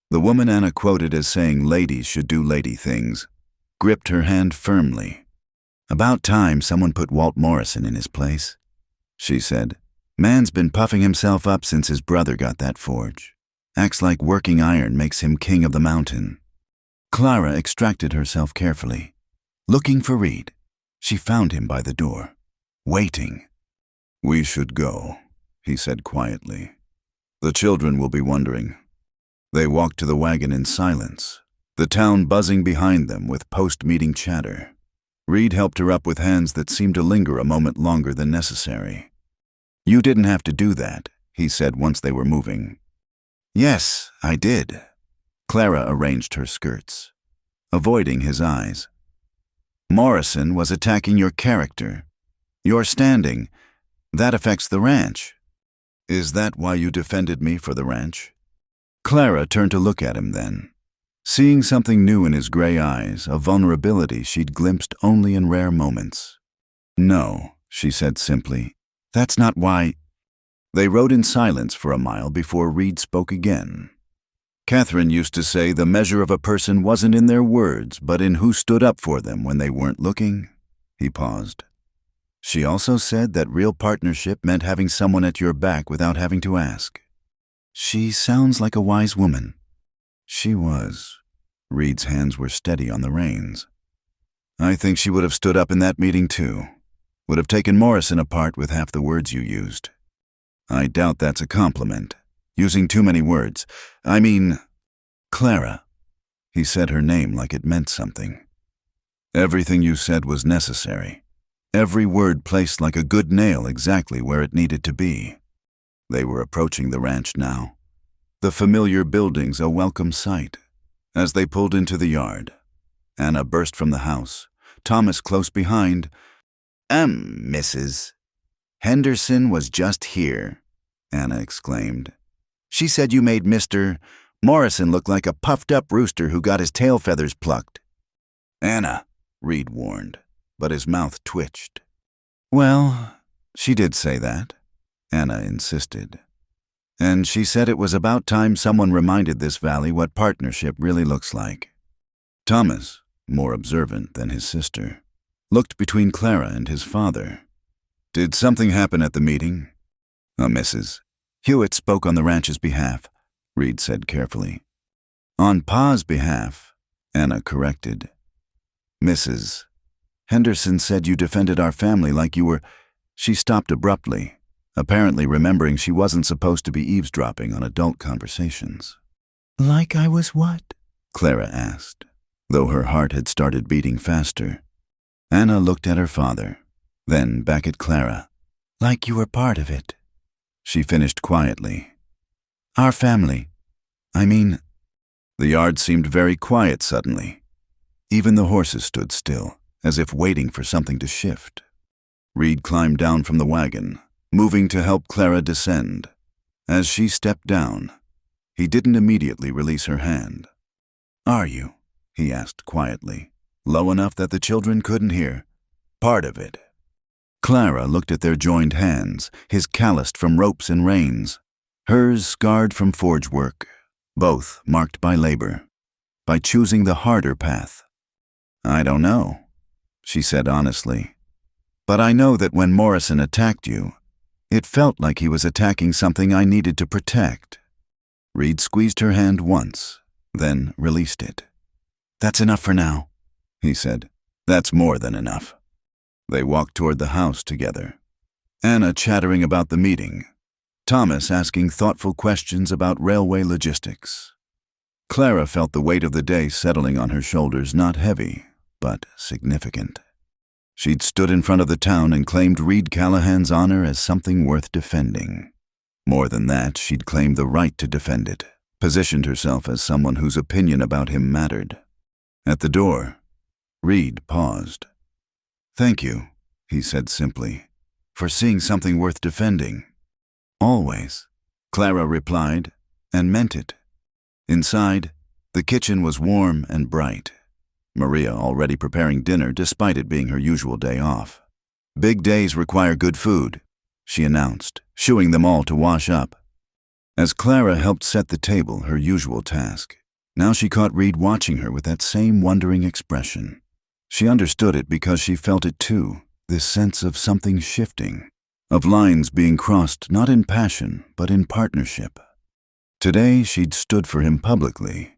the woman Anna quoted as saying ladies should do lady things, gripped her hand firmly. "About time someone put Walt Morrison in his place," she said. "Man's been puffing himself up since his brother got that forge. Acts like working iron makes him king of the mountain." Clara extracted herself carefully. Looking for Reed, she found him by the door, waiting. "We should go," he said quietly. "The children will be wondering." They walked to the wagon in silence, the town buzzing behind them with post-meeting chatter. Reed helped her up with hands that seemed to linger a moment longer than necessary. "You didn't have to do that," he said once they were moving. "Yes, I did." Clara arranged her skirts, avoiding his eyes. "Morrison was attacking your character. Your standing. That affects the ranch." "Is that why you defended me for the ranch?" Clara turned to look at him then, seeing something new in his gray eyes, a vulnerability she'd glimpsed only in rare moments. "No," she said simply. "That's not why." They rode in silence for a mile before Reed spoke again. "Catherine used to say the measure of a person wasn't in their words, but in who stood up for them when they weren't looking." He paused. "She also said that real partnership meant having someone at your back without having to ask." "She sounds like a wise woman." She was. Reed's hands were steady on the reins. "I think she would have stood up in that meeting too. Would have taken Morrison apart with half the words you used." "I doubt that's a compliment. Using too many words. I mean, Clara." He said her name like it meant something. "Everything you said was necessary. Every word placed like a good nail exactly where it needed to be." They were approaching the ranch now, the familiar buildings a welcome sight. As they pulled into the yard, Anna burst from the house, Thomas close behind. Mrs. Henderson was just here," Anna exclaimed. "She said you made Mr. Morrison look like a puffed-up rooster who got his tail feathers plucked." "Anna," Reed warned, but his mouth twitched. "Well, she did say that," Anna insisted. "And she said it was about time someone reminded this valley what partnership really looks like." Thomas, more observant than his sister, looked between Clara and his father. "Did something happen at the meeting?" Mrs. Hewitt spoke on the ranch's behalf," Reed said carefully. "On Pa's behalf," Anna corrected. "Mrs. Henderson said you defended our family like you were—" She stopped abruptly, apparently remembering she wasn't supposed to be eavesdropping on adult conversations. "Like I was what?" Clara asked, though her heart had started beating faster. Anna looked at her father, then back at Clara. "Like you were part of it," she finished quietly. "Our family. I mean—" The yard seemed very quiet suddenly. Even the horses stood still, as if waiting for something to shift. Reed climbed down from the wagon, moving to help Clara descend. As she stepped down, he didn't immediately release her hand. "Are you?" he asked quietly, low enough that the children couldn't hear. "Part of it." Clara looked at their joined hands, his calloused from ropes and reins, hers scarred from forge work, both marked by labor, by choosing the harder path. "I don't know," she said honestly. "But I know that when Morrison attacked you, it felt like he was attacking something I needed to protect." Reed squeezed her hand once, then released it. "That's enough for now," he said. "That's more than enough." They walked toward the house together, Anna chattering about the meeting, Thomas asking thoughtful questions about railway logistics. Clara felt the weight of the day settling on her shoulders, not heavy, but significant. She'd stood in front of the town and claimed Reed Callahan's honor as something worth defending. More than that, she'd claimed the right to defend it, positioned herself as someone whose opinion about him mattered. At the door, Reed paused. "Thank you," he said simply, "for seeing something worth defending." "Always," Clara replied, and meant it. Inside, the kitchen was warm and bright. Maria already preparing dinner despite it being her usual day off. "Big days require good food," she announced, shooing them all to wash up. As Clara helped set the table, her usual task, now she caught Reed watching her with that same wondering expression. She understood it because she felt it too, this sense of something shifting, of lines being crossed not in passion but in partnership. Today she'd stood for him publicly,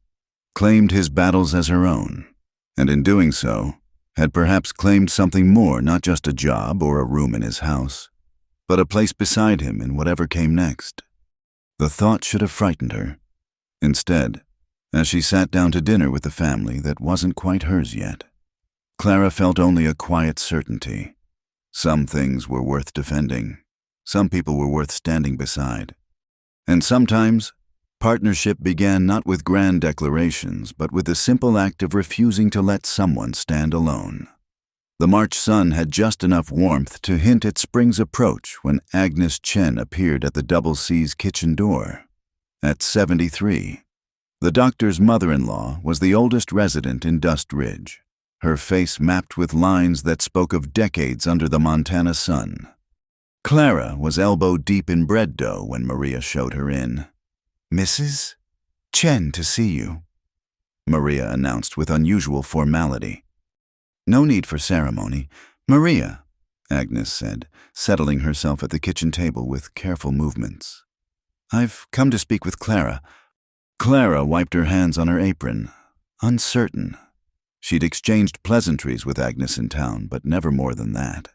claimed his battles as her own, and in doing so, had perhaps claimed something more, not just a job or a room in his house, but a place beside him in whatever came next. The thought should have frightened her. Instead, as she sat down to dinner with the family that wasn't quite hers yet, Clara felt only a quiet certainty. Some things were worth defending. Some people were worth standing beside. And sometimes, partnership began not with grand declarations, but with the simple act of refusing to let someone stand alone. The March sun had just enough warmth to hint at spring's approach when Agnes Chen appeared at the Double C's kitchen door. At 73, the doctor's mother-in-law was the oldest resident in Dust Ridge, her face mapped with lines that spoke of decades under the Montana sun. Clara was elbow-deep in bread dough when Maria showed her in. "Mrs. Chen to see you," Maria announced with unusual formality. "No need for ceremony. Maria," Agnes said, settling herself at the kitchen table with careful movements. "I've come to speak with Clara." Clara wiped her hands on her apron, uncertain. She'd exchanged pleasantries with Agnes in town, but never more than that.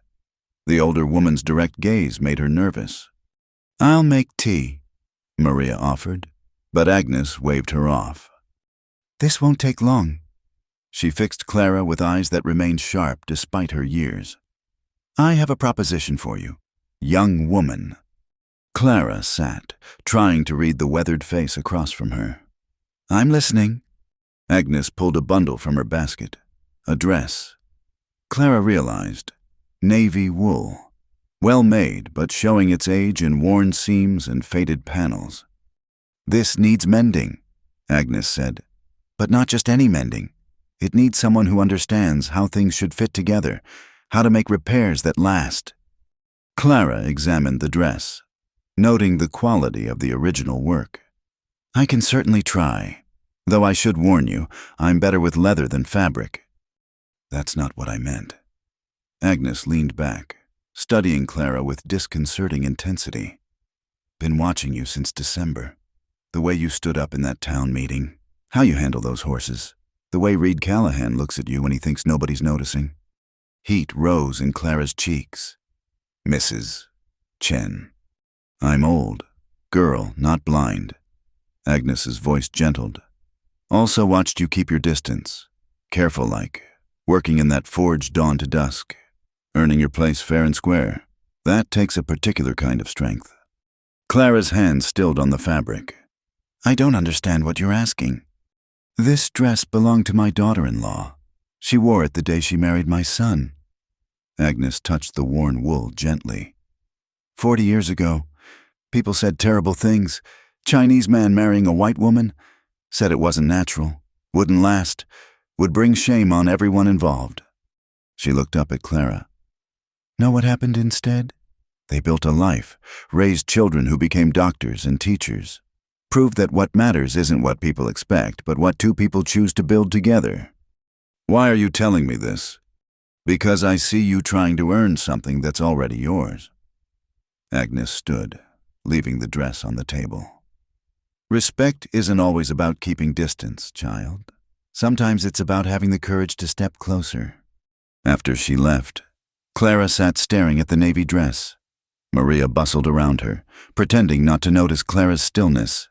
The older woman's direct gaze made her nervous. "I'll make tea," Maria offered, but Agnes waved her off. "This won't take long." She fixed Clara with eyes that remained sharp despite her years. "I have a proposition for you, young woman." Clara sat, trying to read the weathered face across from her. "I'm listening." Agnes pulled a bundle from her basket, a dress. Clara realized, navy wool, well made but showing its age in worn seams and faded panels. "This needs mending," Agnes said, "but not just any mending. It needs someone who understands how things should fit together, how to make repairs that last." Clara examined the dress, noting the quality of the original work. "I can certainly try. Though I should warn you, I'm better with leather than fabric." "That's not what I meant." Agnes leaned back, studying Clara with disconcerting intensity. "Been watching you since December. The way you stood up in that town meeting, how you handle those horses, the way Reed Callahan looks at you when he thinks nobody's noticing." Heat rose in Clara's cheeks. "Mrs. Chen. I'm old. Girl, not blind." Agnes's voice gentled. "Also watched you keep your distance. Careful like, working in that forge dawn to dusk, earning your place fair and square. That takes a particular kind of strength." Clara's hand stilled on the fabric. "I don't understand what you're asking." "This dress belonged to my daughter-in-law. She wore it the day she married my son." Agnes touched the worn wool gently. 40 years ago, people said terrible things. Chinese man marrying a white woman. Said it wasn't natural, wouldn't last, would bring shame on everyone involved." She looked up at Clara. "Know what happened instead? They built a life, raised children who became doctors and teachers. Proved that what matters isn't what people expect, but what two people choose to build together." "Why are you telling me this?" "Because I see you trying to earn something that's already yours." Agnes stood, leaving the dress on the table. "Respect isn't always about keeping distance, child. Sometimes it's about having the courage to step closer." After she left, Clara sat staring at the navy dress. Maria bustled around her, pretending not to notice Clara's stillness.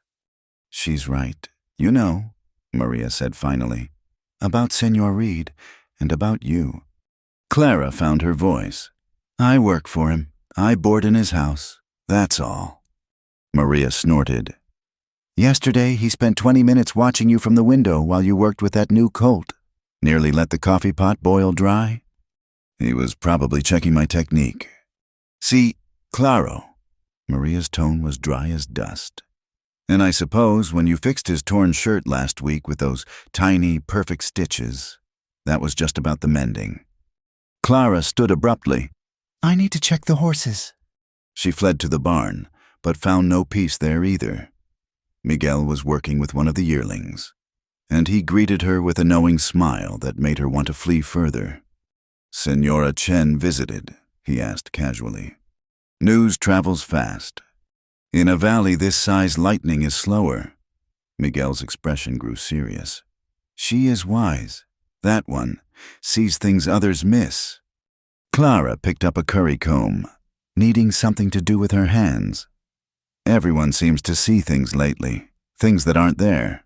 "She's right. You know," Maria said finally, "about Senor Reed and about you." Clara found her voice. "I work for him. I board in his house. That's all." Maria snorted. "Yesterday, he spent 20 minutes watching you from the window while you worked with that new colt. Nearly let the coffee pot boil dry." "He was probably checking my technique." "See, Claro," Maria's tone was dry as dust. "And I suppose when you fixed his torn shirt last week with those tiny, perfect stitches, That was just about the mending. Clara stood abruptly. I need to check the horses. She fled to the barn, but found no peace there either. Miguel was working with one of the yearlings, and he greeted her with a knowing smile that made her want to flee further. Senora Chen visited, he asked casually. News travels fast. In a valley this size, lightning is slower. Miguel's expression grew serious. She is wise. That one sees things others miss. Clara picked up a curry comb, needing something to do with her hands. Everyone seems to see things lately, things that aren't there.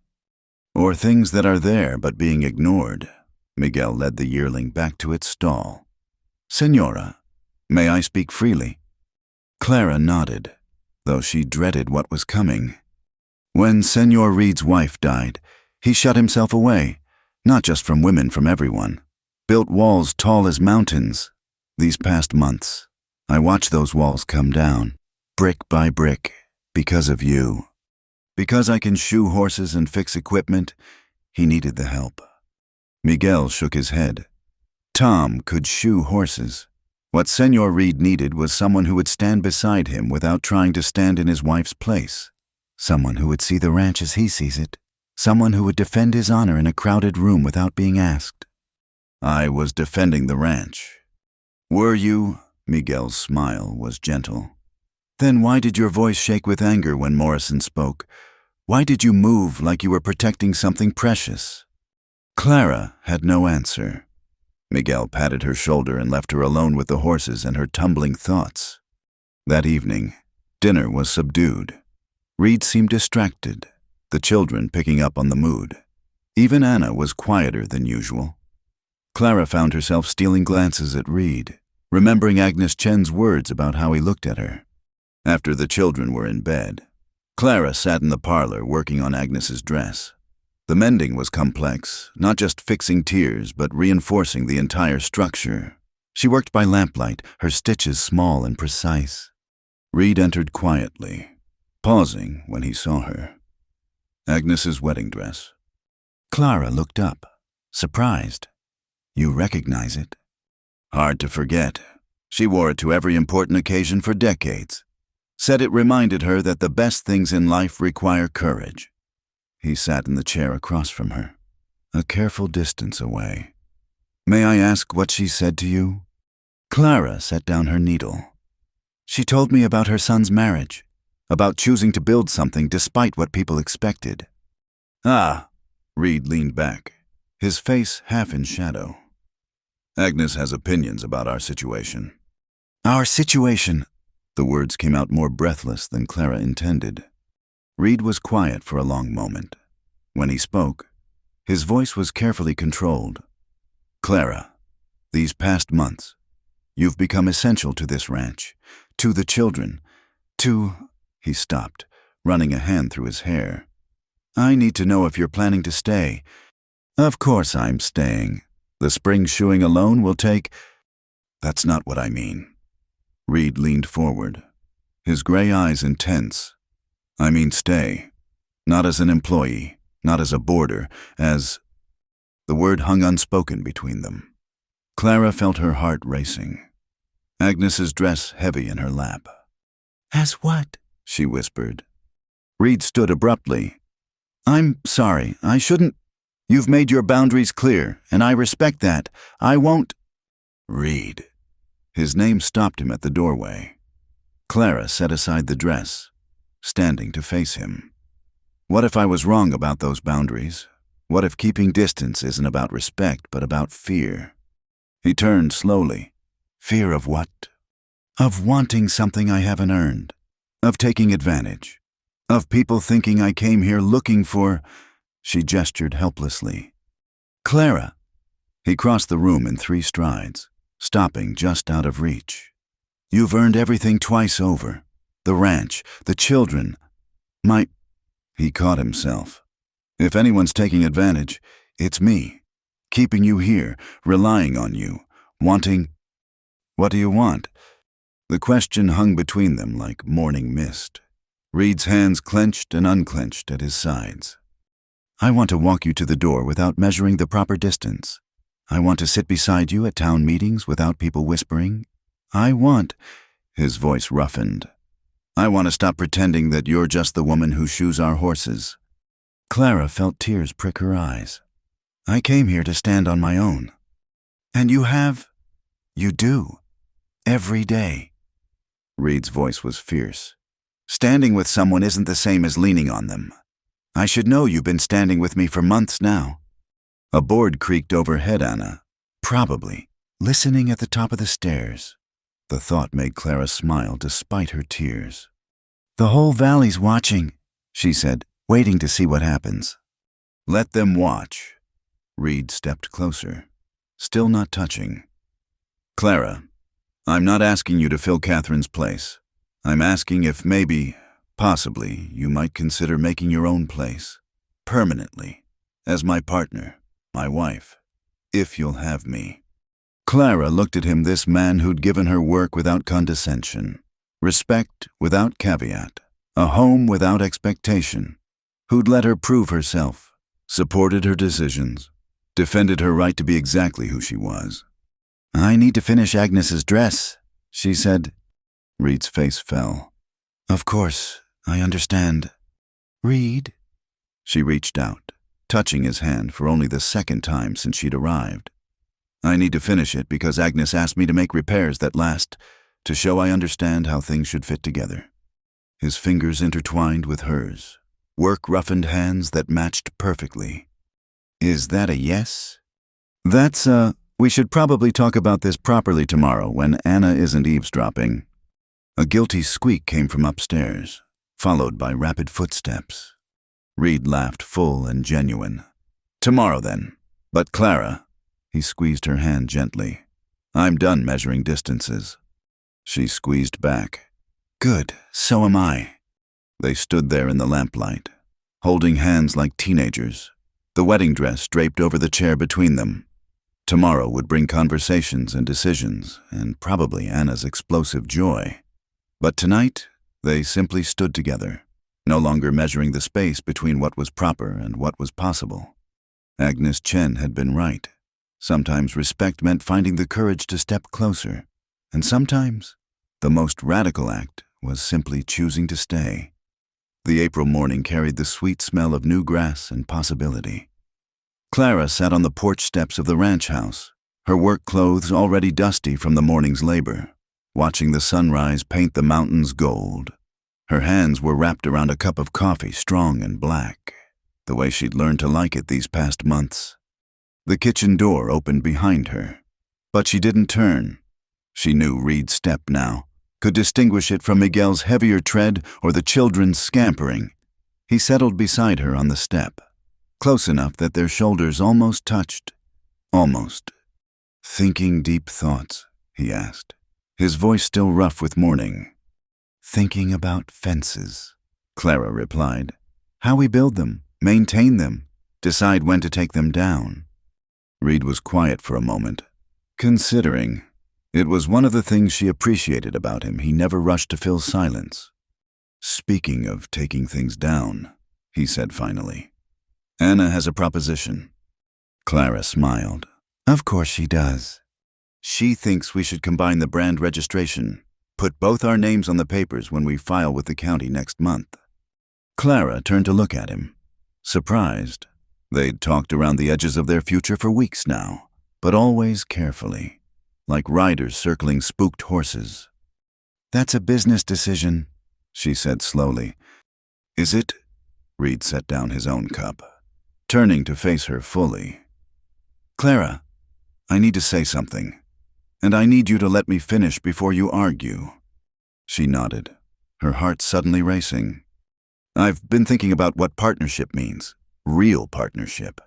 Or things that are there but being ignored. Miguel led the yearling back to its stall. Senora, may I speak freely? Clara nodded, though she dreaded what was coming. When Senor Reed's wife died, he shut himself away, not just from women, from everyone. Built walls tall as mountains. These past months, I watched those walls come down, brick by brick, because of you. Because I can shoe horses and fix equipment, he needed the help. Miguel shook his head. Tom could shoe horses. What Senor Reed needed was someone who would stand beside him without trying to stand in his wife's place. Someone who would see the ranch as he sees it. Someone who would defend his honor in a crowded room without being asked. I was defending the ranch. Were you? Miguel's smile was gentle. Then why did your voice shake with anger when Morrison spoke? Why did you move like you were protecting something precious? Clara had no answer. Miguel patted her shoulder and left her alone with the horses and her tumbling thoughts. That evening, dinner was subdued. Reed seemed distracted, the children picking up on the mood. Even Anna was quieter than usual. Clara found herself stealing glances at Reed, remembering Agnes Chen's words about how he looked at her. After the children were in bed, Clara sat in the parlor working on Agnes's dress. The mending was complex, not just fixing tears, but reinforcing the entire structure. She worked by lamplight, her stitches small and precise. Reed entered quietly, pausing when he saw her. Agnes's wedding dress. Clara looked up, surprised. You recognize it? Hard to forget. She wore it to every important occasion for decades. Said it reminded her that the best things in life require courage. He sat in the chair across from her, a careful distance away. May I ask what she said to you? Clara set down her needle. She told me about her son's marriage, about choosing to build something despite what people expected. Ah, Reed leaned back, his face half in shadow. Agnes has opinions about our situation. Our situation? The words came out more breathless than Clara intended. Reed was quiet for a long moment. When he spoke, his voice was carefully controlled. Clara, these past months, you've become essential to this ranch, to the children, to... He stopped, running a hand through his hair. I need to know if you're planning to stay. Of course I'm staying. The spring shoeing alone will take... That's not what I mean. Reed leaned forward, his gray eyes intense. I mean stay. Not as an employee, not as a boarder, as... The word hung unspoken between them. Clara felt her heart racing. Agnes's dress heavy in her lap. As what? She whispered. Reed stood abruptly. I'm sorry, I shouldn't... You've made your boundaries clear, and I respect that. I won't... Reed. His name stopped him at the doorway. Clara set aside the dress, standing to face him. What if I was wrong about those boundaries? What if keeping distance isn't about respect, but about fear? He turned slowly. Fear of what? Of wanting something I haven't earned. Of taking advantage. Of people thinking I came here looking for... She gestured helplessly. Clara. He crossed the room in 3 strides, stopping just out of reach. You've earned everything twice over. The ranch, the children, my... He caught himself. If anyone's taking advantage, it's me. Keeping you here, relying on you, wanting... What do you want? The question hung between them like morning mist. Reed's hands clenched and unclenched at his sides. I want to walk you to the door without measuring the proper distance. I want to sit beside you at town meetings without people whispering. His voice roughened. I want to stop pretending that you're just the woman who shoes our horses. Clara felt tears prick her eyes. I came here to stand on my own. And you have? You do. Every day. Reed's voice was fierce. Standing with someone isn't the same as leaning on them. I should know you've been standing with me for months now. A board creaked overhead Anna. Probably. Listening at the top of the stairs. The thought made Clara smile despite her tears. The whole valley's watching, she said, waiting to see what happens. Let them watch. Reed stepped closer, still not touching. Clara, I'm not asking you to fill Catherine's place. I'm asking if maybe, possibly, you might consider making your own place. Permanently. As my partner, my wife. If you'll have me. Clara looked at him, this man who'd given her work without condescension, respect without caveat, a home without expectation, who'd let her prove herself, supported her decisions, defended her right to be exactly who she was. I need to finish Agnes's dress, she said. Reed's face fell. Of course, I understand. Reed? She reached out, touching his hand for only the second time since she'd arrived. I need to finish it because Agnes asked me to make repairs that last, to show I understand how things should fit together. His fingers intertwined with hers, work-roughened hands that matched perfectly. Is that a yes? We should probably talk about this properly tomorrow when Anna isn't eavesdropping. A guilty squeak came from upstairs, followed by rapid footsteps. Reed laughed full and genuine. Tomorrow then. But Clara, he squeezed her hand gently. I'm done measuring distances. She squeezed back. Good, so am I. They stood there in the lamplight, holding hands like teenagers, the wedding dress draped over the chair between them. Tomorrow would bring conversations and decisions, and probably Anna's explosive joy. But tonight, they simply stood together, no longer measuring the space between what was proper and what was possible. Agnes Chen had been right. Sometimes respect meant finding the courage to step closer, and sometimes the most radical act was simply choosing to stay. The April morning carried the sweet smell of new grass and possibility. Clara sat on the porch steps of the ranch house, her work clothes already dusty from the morning's labor, watching the sunrise paint the mountains gold. Her hands were wrapped around a cup of coffee, strong and black, the way she'd learned to like it these past months. The kitchen door opened behind her, but she didn't turn. She knew Reed's step now, could distinguish it from Miguel's heavier tread or the children's scampering. He settled beside her on the step, close enough that their shoulders almost touched. Almost. Thinking deep thoughts, he asked, his voice still rough with mourning. Thinking about fences, Clara replied. How we build them, maintain them, decide when to take them down. Reed was quiet for a moment, considering. It was one of the things she appreciated about him. He never rushed to fill silence. Speaking of taking things down, he said finally, Anna has a proposition. Clara smiled. Of course she does. She thinks we should combine the brand registration, put both our names on the papers when we file with the county next month. Clara turned to look at him, surprised. They'd talked around the edges of their future for weeks now, but always carefully, like riders circling spooked horses. That's a business decision, she said slowly. Is it? Reed set down his own cup, turning to face her fully. Clara, I need to say something, and I need you to let me finish before you argue. She nodded, her heart suddenly racing. I've been thinking about what partnership means. Real partnership.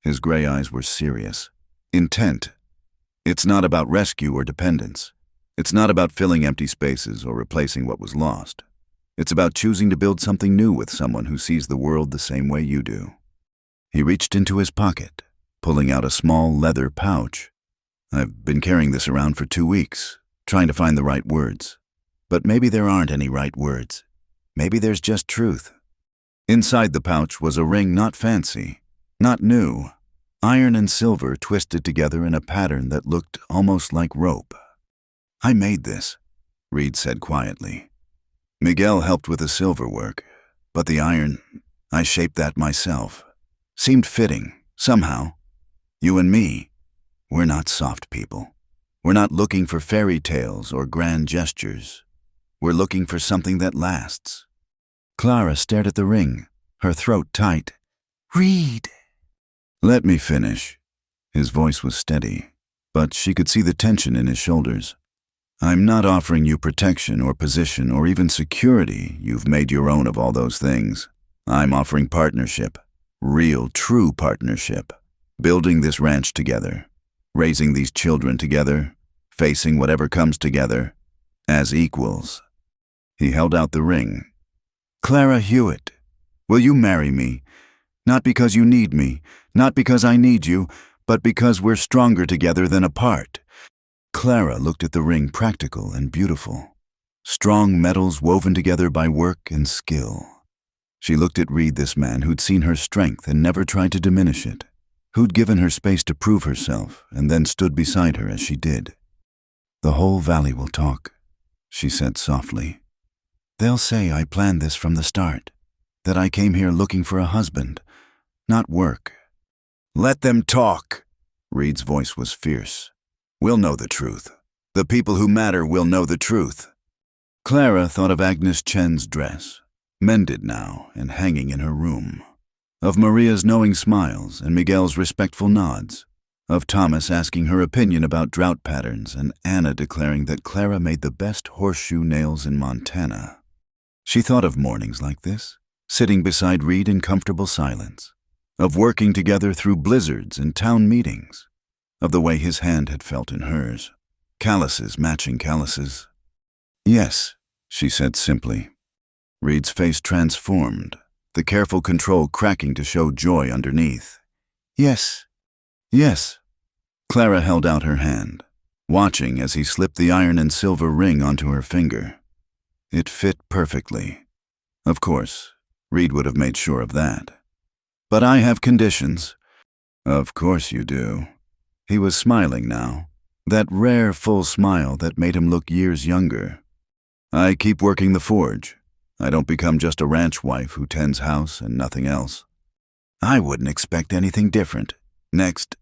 His gray eyes were serious. Intent. It's not about rescue or dependence. It's not about filling empty spaces or replacing what was lost. It's about choosing to build something new with someone who sees the world the same way you do. He reached into his pocket, pulling out a small leather pouch. I've been carrying this around for 2 weeks, trying to find the right words. But maybe there aren't any right words. Maybe there's just truth. Inside the pouch was a ring not fancy, not new, iron and silver twisted together in a pattern that looked almost like rope. "I made this," Reed said quietly. "Miguel helped with the silver work, but the iron, I shaped that myself. Seemed fitting, somehow. You and me, we're not soft people. We're not looking for fairy tales or grand gestures. We're looking for something that lasts." Clara stared at the ring, her throat tight. Reed. "Let me finish." His voice was steady, but she could see the tension in his shoulders. "I'm not offering you protection or position or even security. You've made your own of all those things. I'm offering partnership. Real, true partnership. Building this ranch together. Raising these children together. Facing whatever comes together. As equals." He held out the ring. "Clara Hewitt, will you marry me? Not because you need me, not because I need you, but because we're stronger together than apart." Clara looked at the ring, practical and beautiful. Strong metals woven together by work and skill. She looked at Reed, this man who'd seen her strength and never tried to diminish it, who'd given her space to prove herself and then stood beside her as she did. "The whole valley will talk," she said softly. "They'll say I planned this from the start, that I came here looking for a husband, not work." "Let them talk." Reed's voice was fierce. "We'll know the truth. The people who matter will know the truth." Clara thought of Agnes Chen's dress, mended now and hanging in her room. Of Maria's knowing smiles and Miguel's respectful nods. Of Thomas asking her opinion about drought patterns and Anna declaring that Clara made the best horseshoe nails in Montana. She thought of mornings like this, sitting beside Reed in comfortable silence. Of working together through blizzards and town meetings. Of the way his hand had felt in hers. Calluses matching calluses. "Yes," she said simply. Reed's face transformed, the careful control cracking to show joy underneath. "Yes, yes." Clara held out her hand, watching as he slipped the iron and silver ring onto her finger. It fit perfectly. Of course, Reed would have made sure of that. "But I have conditions." "Of course you do." He was smiling now, that rare full smile that made him look years younger. "I keep working the forge. I don't become just a ranch wife who tends house and nothing else." "I wouldn't expect anything different." "Next,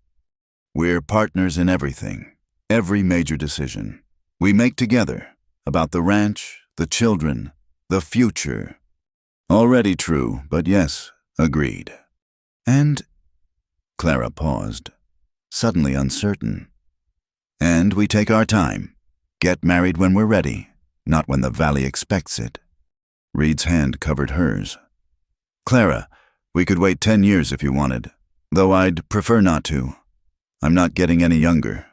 we're partners in everything, every major decision. We make together, about the ranch, the children, the future." Already true, but yes, agreed. "And—" Clara paused, suddenly uncertain. "And we take our time. Get married when we're ready, not when the valley expects it." Reed's hand covered hers. "Clara, we could wait 10 years if you wanted, though I'd prefer not to. I'm not getting any younger,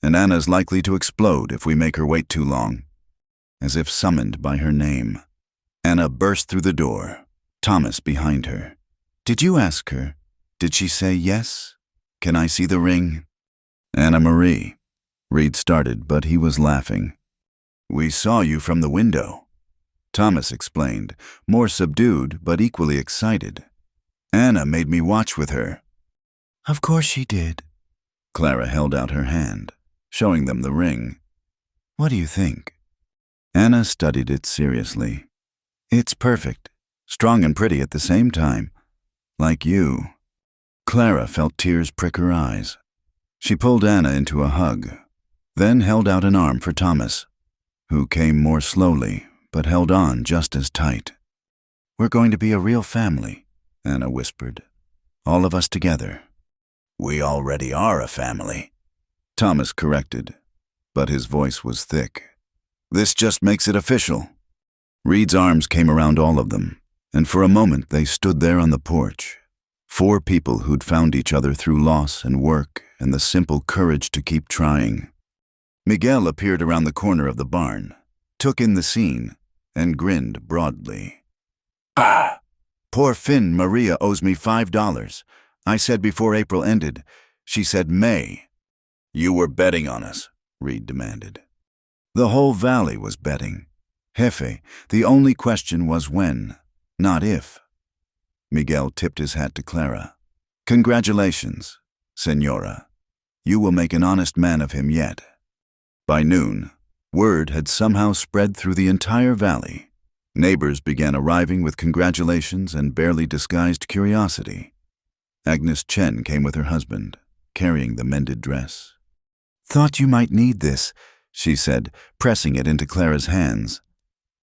and Anna's likely to explode if we make her wait too long." As if summoned by her name, Anna burst through the door, Thomas behind her. "Did you ask her? Did she say yes? Can I see the ring?" "Anna Marie," Reed started, but he was laughing. "We saw you from the window," Thomas explained, more subdued but equally excited. "Anna made me watch with her." Of course she did. Clara held out her hand, showing them the ring. What do you think? Anna studied it seriously. "It's perfect, strong and pretty at the same time. Like you." Clara felt tears prick her eyes. She pulled Anna into a hug, then held out an arm for Thomas, who came more slowly but held on just as tight. "We're going to be a real family," Anna whispered. "All of us together." "We already are a family," Thomas corrected, but his voice was thick. "This just makes it official." Reed's arms came around all of them, and for a moment they stood there on the porch. 4 people who'd found each other through loss and work and the simple courage to keep trying. Miguel appeared around the corner of the barn, took in the scene, and grinned broadly. "Ah! Poor Finn Maria owes me $5. I said before April ended. She said May." "You were betting on us," Reed demanded. The whole valley was betting. Jefe, the only question was when, not if. Miguel tipped his hat to Clara. "Congratulations. Senora. You will make an honest man of him yet." By noon, word had somehow spread through the entire valley. Neighbors began arriving with congratulations and barely disguised curiosity. Agnes Chen came with her husband, carrying the mended dress. "Thought you might need this," she said, pressing it into Clara's hands.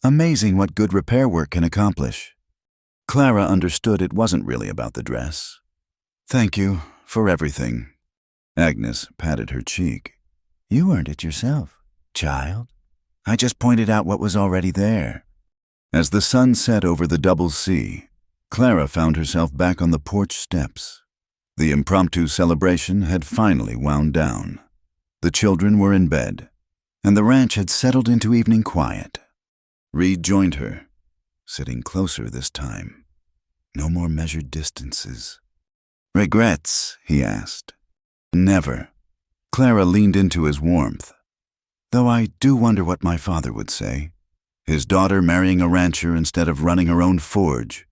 "Amazing what good repair work can accomplish." Clara understood it wasn't really about the dress. "Thank you for everything." Agnes patted her cheek. "You earned it yourself, child. I just pointed out what was already there." As the sun set over the double sea, Clara found herself back on the porch steps. The impromptu celebration had finally wound down. The children were in bed, and the ranch had settled into evening quiet. Reed joined her, sitting closer this time. No more measured distances. "Regrets?" he asked. "Never." Clara leaned into his warmth. "Though I do wonder what my father would say. His daughter marrying a rancher instead of running her own forge."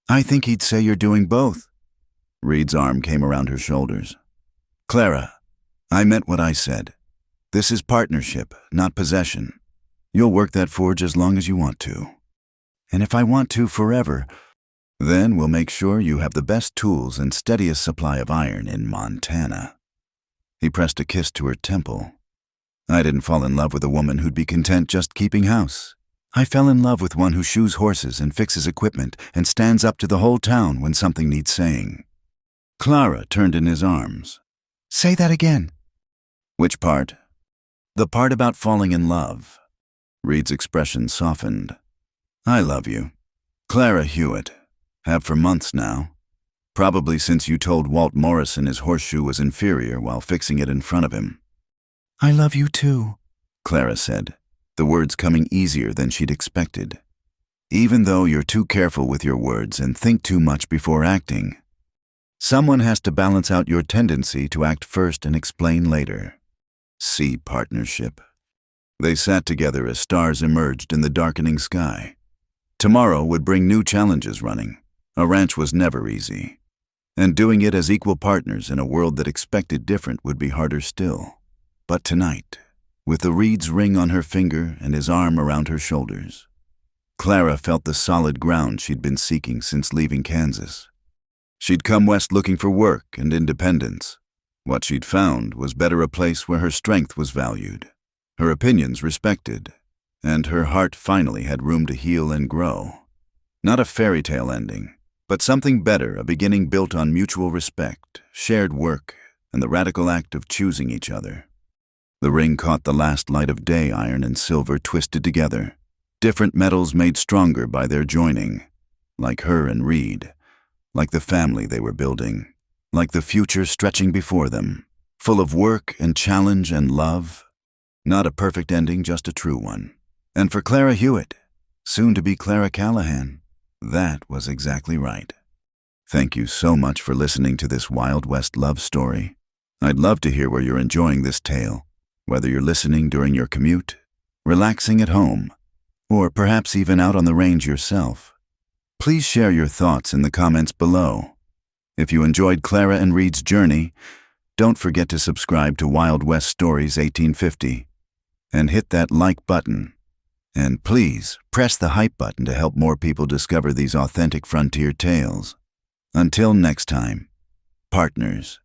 "I think he'd say you're doing both." Reed's arm came around her shoulders. "Clara, I meant what I said. This is partnership, not possession. You'll work that forge as long as you want to. And if I want to forever, then we'll make sure you have the best tools and steadiest supply of iron in Montana." He pressed a kiss to her temple. "I didn't fall in love with a woman who'd be content just keeping house. I fell in love with one who shoes horses and fixes equipment and stands up to the whole town when something needs saying." Clara turned in his arms. "Say that again." "Which part?" "The part about falling in love." Reed's expression softened. "I love you. Clara Hewitt. Have for months now. Probably since you told Walt Morrison his horseshoe was inferior while fixing it in front of him." "I love you too," Clara said, the words coming easier than she'd expected. "Even though you're too careful with your words and think too much before acting. Someone has to balance out your tendency to act first and explain later. See partnership." They sat together as stars emerged in the darkening sky. Tomorrow would bring new challenges running. A ranch was never easy. And doing it as equal partners in a world that expected different would be harder still. But tonight, with the Reed's ring on her finger and his arm around her shoulders, Clara felt the solid ground she'd been seeking since leaving Kansas. She'd come west looking for work and independence. What she'd found was better a place where her strength was valued, her opinions respected, and her heart finally had room to heal and grow. Not a fairy tale ending, but something better, a beginning built on mutual respect, shared work, and the radical act of choosing each other. The ring caught the last light of day, iron and silver twisted together, different metals made stronger by their joining, like her and Reed, like the family they were building, like the future stretching before them, full of work and challenge and love. Not a perfect ending, just a true one. And for Clara Hewitt, soon to be Clara Callahan, that was exactly right. Thank you so much for listening to this Wild West love story. I'd love to hear where you're enjoying this tale, whether you're listening during your commute, relaxing at home, or perhaps even out on the range yourself. Please share your thoughts in the comments below. If you enjoyed Clara and Reed's journey, don't forget to subscribe to Wild West Stories 1850 and hit that like button. And please press the hype button to help more people discover these authentic frontier tales. Until next time, partners.